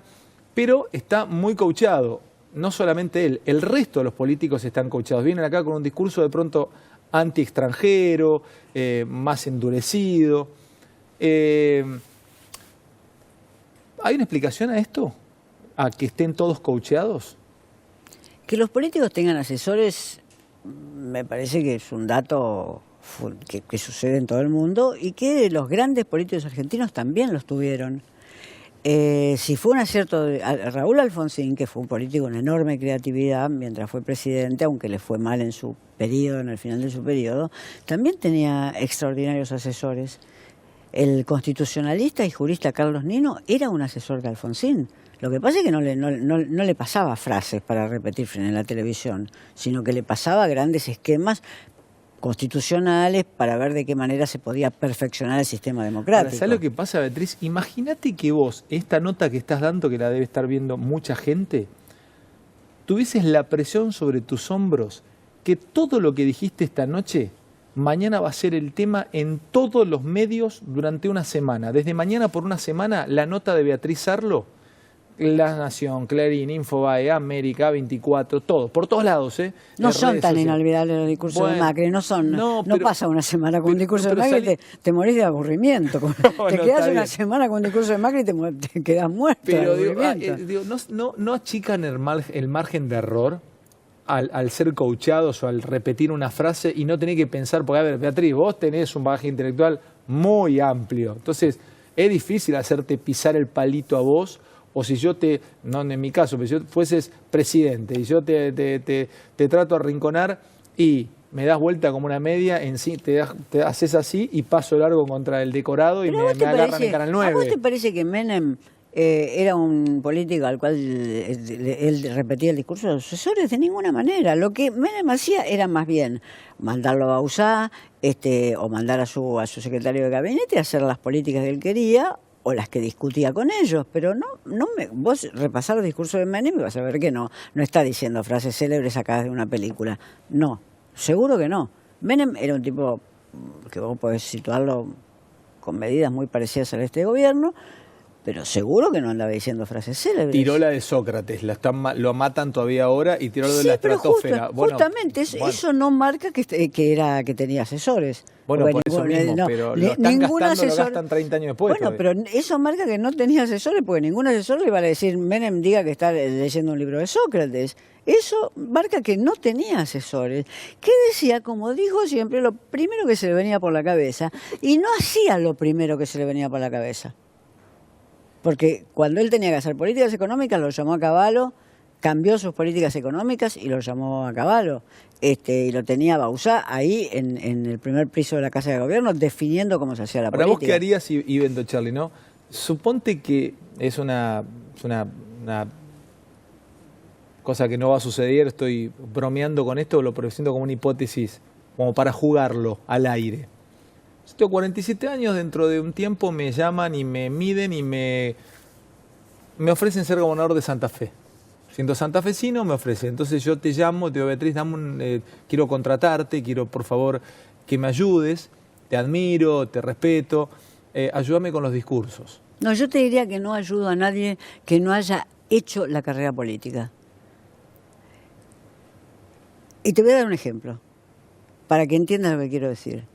pero está muy coachado. No solamente él, el resto de los políticos están coachados. Vienen acá con un discurso de pronto anti-extranjero, más endurecido. ¿Hay una explicación a esto? ¿A que estén todos coacheados? Que los políticos tengan asesores me parece que es un dato que sucede en todo el mundo y que los grandes políticos argentinos también los tuvieron. Si fue un acierto de Raúl Alfonsín, que fue un político con enorme creatividad mientras fue presidente, aunque le fue mal en su periodo, en el final de su periodo, también tenía extraordinarios asesores. El constitucionalista y jurista Carlos Nino era un asesor de Alfonsín. Lo que pasa es que no le pasaba frases para repetir en la televisión, sino que le pasaba grandes esquemas constitucionales para ver de qué manera se podía perfeccionar el sistema democrático. ¿Sabes lo que pasa, Beatriz? Imagínate que vos, esta nota que estás dando, que la debe estar viendo mucha gente, tuvieses la presión sobre tus hombros que todo lo que dijiste esta noche, mañana va a ser el tema en todos los medios durante una semana. Desde mañana por una semana, la nota de Beatriz Sarlo, La Nación, Clarín, Infobae, América, 24, todos, por todos lados, ¿eh? No son tan inolvidables los discursos de Macri, no pasa una semana con un discurso de Macri y te morís de aburrimiento. Te quedas una semana con un discurso de Macri y te quedas muerto pero de aburrimiento. no achican el margen de error al ser coachados o al repetir una frase y no tener que pensar, porque a ver, Beatriz, vos tenés un bagaje intelectual muy amplio, entonces es difícil hacerte pisar el palito a vos. O si yo no en mi caso, pero si yo fueses presidente y yo te trato de arrinconar y me das vuelta como una media, te haces así y paso largo contra el decorado y me agarran en Canal 9. ¿A vos te parece que Menem era un político al cual él repetía el discurso de los asesores? De ninguna manera. Lo que Menem hacía era más bien mandarlo a Bauzá o mandar a su secretario de gabinete a hacer las políticas que él quería, o las que discutía con ellos, pero vos repasar los discursos de Menem y vas a ver que no está diciendo frases célebres sacadas de una película. No, seguro que no. Menem era un tipo que vos podés situarlo con medidas muy parecidas a este gobierno, pero seguro que no andaba diciendo frases célebres. Tiró la de Sócrates, lo matan todavía ahora y tiró de la estratosfera. Justamente, eso no marca que tenía asesores. Bueno, por eso mismo, pero lo gastan 30 años después. Bueno, pero eso marca que no tenía asesores, porque ningún asesor le iba a decir, Menem diga que está leyendo un libro de Sócrates. Eso marca que no tenía asesores. Que decía, como dijo siempre, lo primero que se le venía por la cabeza, y no hacía lo primero que se le venía por la cabeza. Porque cuando él tenía que hacer políticas económicas, lo llamó a Cavallo, cambió sus políticas económicas y lo llamó a Cavallo. Y lo tenía Bauzá ahí en el primer piso de la Casa de Gobierno, definiendo cómo se hacía la política. ¿Para vos qué harías, y vendo, Charlie, no? Suponte que es una cosa que no va a suceder, estoy bromeando con esto, lo presento como una hipótesis, como para jugarlo al aire. Tengo 47 años, dentro de un tiempo me llaman y me miden y me ofrecen ser gobernador de Santa Fe. Siendo santafesino me ofrecen. Entonces yo te llamo, te digo, Beatriz, quiero contratarte, quiero por favor que me ayudes, te admiro, te respeto, ayúdame con los discursos. No, yo te diría que no ayudo a nadie que no haya hecho la carrera política. Y te voy a dar un ejemplo, para que entiendas lo que quiero decir.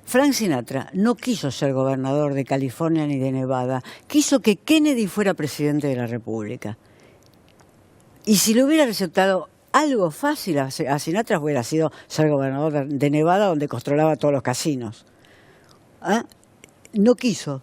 Frank Sinatra no quiso ser gobernador de California ni de Nevada, quiso que Kennedy fuera presidente de la República. Y si le hubiera resultado algo fácil a Sinatra, hubiera sido ser gobernador de Nevada, donde controlaba todos los casinos. No quiso.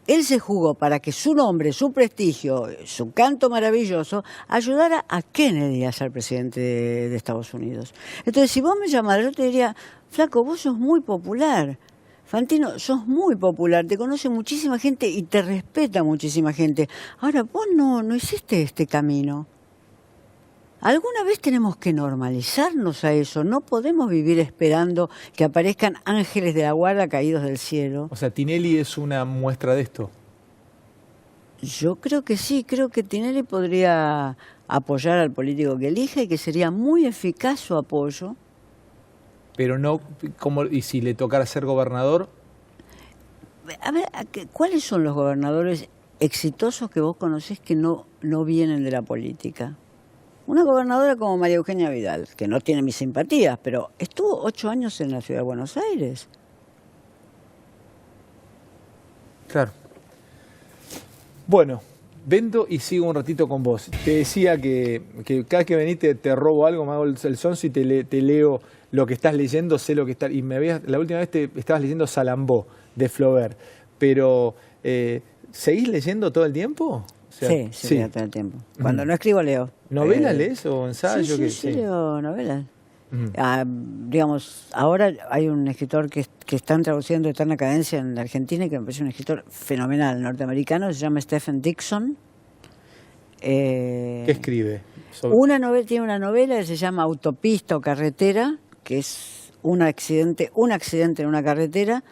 Él se jugó para que su nombre, su prestigio, su canto maravilloso, ayudara a Kennedy a ser presidente de Estados Unidos. Entonces, si vos me llamaras, yo te diría, flaco, vos sos muy popular. Fantino, sos muy popular, te conoce muchísima gente y te respeta muchísima gente. Ahora, vos no hiciste este camino. Alguna vez tenemos que normalizarnos a eso. No podemos vivir esperando que aparezcan ángeles de la guarda caídos del cielo. O sea, ¿Tinelli es una muestra de esto? Yo creo que sí. Creo que Tinelli podría apoyar al político que elija y que sería muy eficaz su apoyo. Pero no, ¿y si le tocara ser gobernador? A ver, ¿cuáles son los gobernadores exitosos que vos conocés que no vienen de la política? Una gobernadora como María Eugenia Vidal, que no tiene mis simpatías, pero estuvo 8 años en la ciudad de Buenos Aires. Claro. Bueno, vendo y sigo un ratito con vos. Te decía que cada vez que venís te robo algo, me hago el sonso y te leo lo que estás leyendo, sé lo que está. Y la última vez te estabas leyendo Salambó, de Flaubert. Pero ¿Seguís leyendo todo el tiempo? O sea, sí, leo todo el tiempo. Cuando no escribo, leo. ¿Novelas lees o ensayos? Sí, leo novelas. Digamos, ahora hay un escritor que están traduciendo Eterna Cadencia en la Argentina y que me parece un escritor fenomenal, norteamericano, se llama Stephen Dixon. ¿Qué escribe? Tiene una novela que se llama Autopista o Carretera, que es un accidente en una carretera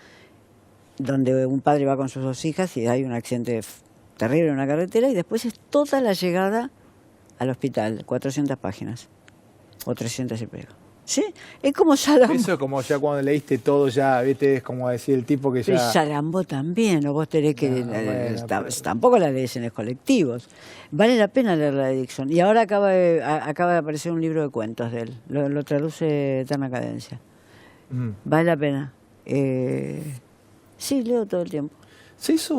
donde un padre va con sus 2 hijas y hay un accidente terrible en una carretera, y después es toda la llegada al hospital, 400 páginas o 300 y pico. ¿Sí? Es como Salambo. Eso es como ya cuando leíste todo, ya, viste, es como decir el tipo que ya... Y Salambo también, o vos tenés que... tampoco la lees en los colectivos. Vale la pena leer la de Dixon. Y ahora acaba de aparecer un libro de cuentos de él. Lo traduce Eterna Cadencia. Vale la pena. Sí, leo todo el tiempo. Se hizo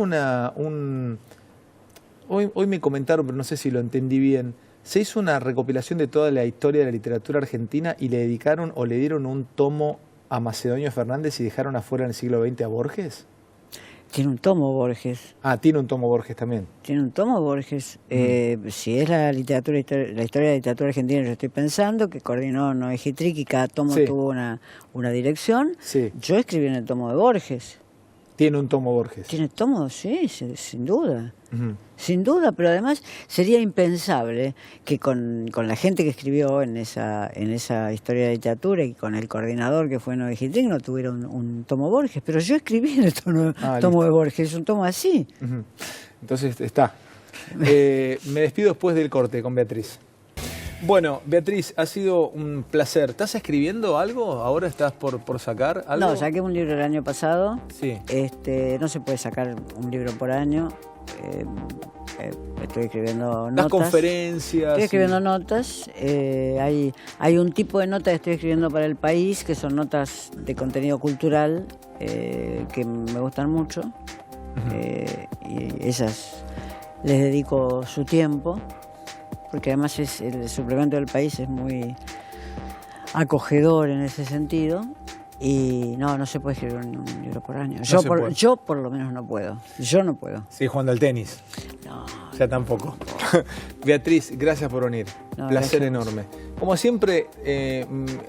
hoy me comentaron, pero no sé si lo entendí bien. Se hizo una recopilación de toda la historia de la literatura argentina y le dedicaron o le dieron un tomo a Macedonio Fernández y dejaron afuera en el siglo XX a Borges. Tiene un tomo Borges. Ah, tiene un tomo Borges también. Tiene un tomo Borges. Si es la historia de la literatura argentina, yo estoy pensando que coordinó Noé Gitric y cada tomo tuvo una dirección. Sí. Yo escribí en el tomo de Borges. Tiene un tomo Borges. Tiene tomo, sí, sin duda. Sin duda, pero además sería impensable que con la gente que escribió en esa historia de literatura y con el coordinador que fue Noé Gitric no tuviera un tomo Borges. Pero yo escribí en el tomo de Borges, un tomo así. Entonces está. Me despido después del corte con Beatriz. Bueno, Beatriz, ha sido un placer. ¿Estás escribiendo algo? ¿Ahora estás por sacar algo? No, saqué un libro el año pasado. Sí. No se puede sacar un libro por año. Estoy escribiendo notas. ¿Das conferencias? Estoy escribiendo notas. Hay un tipo de notas que estoy escribiendo para El País, que son notas de contenido cultural que me gustan mucho. Y esas les dedico su tiempo, porque además el suplemento del País es muy acogedor en ese sentido. Y no se puede escribir un libro por año. Yo por lo menos no puedo. Yo no puedo. Sí, jugando al tenis. No. Ya tampoco. Beatriz, gracias por venir. Placer enorme. Como siempre,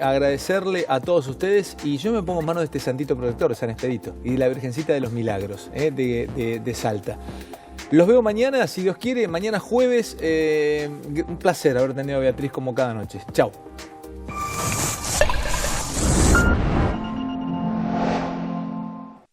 agradecerle a todos ustedes. Y yo me pongo en manos de este santito protector, San Expedito, y de la Virgencita de los Milagros, de Salta. Los veo mañana, si Dios quiere, mañana jueves. Un placer haber tenido a Beatriz como cada noche. Chau.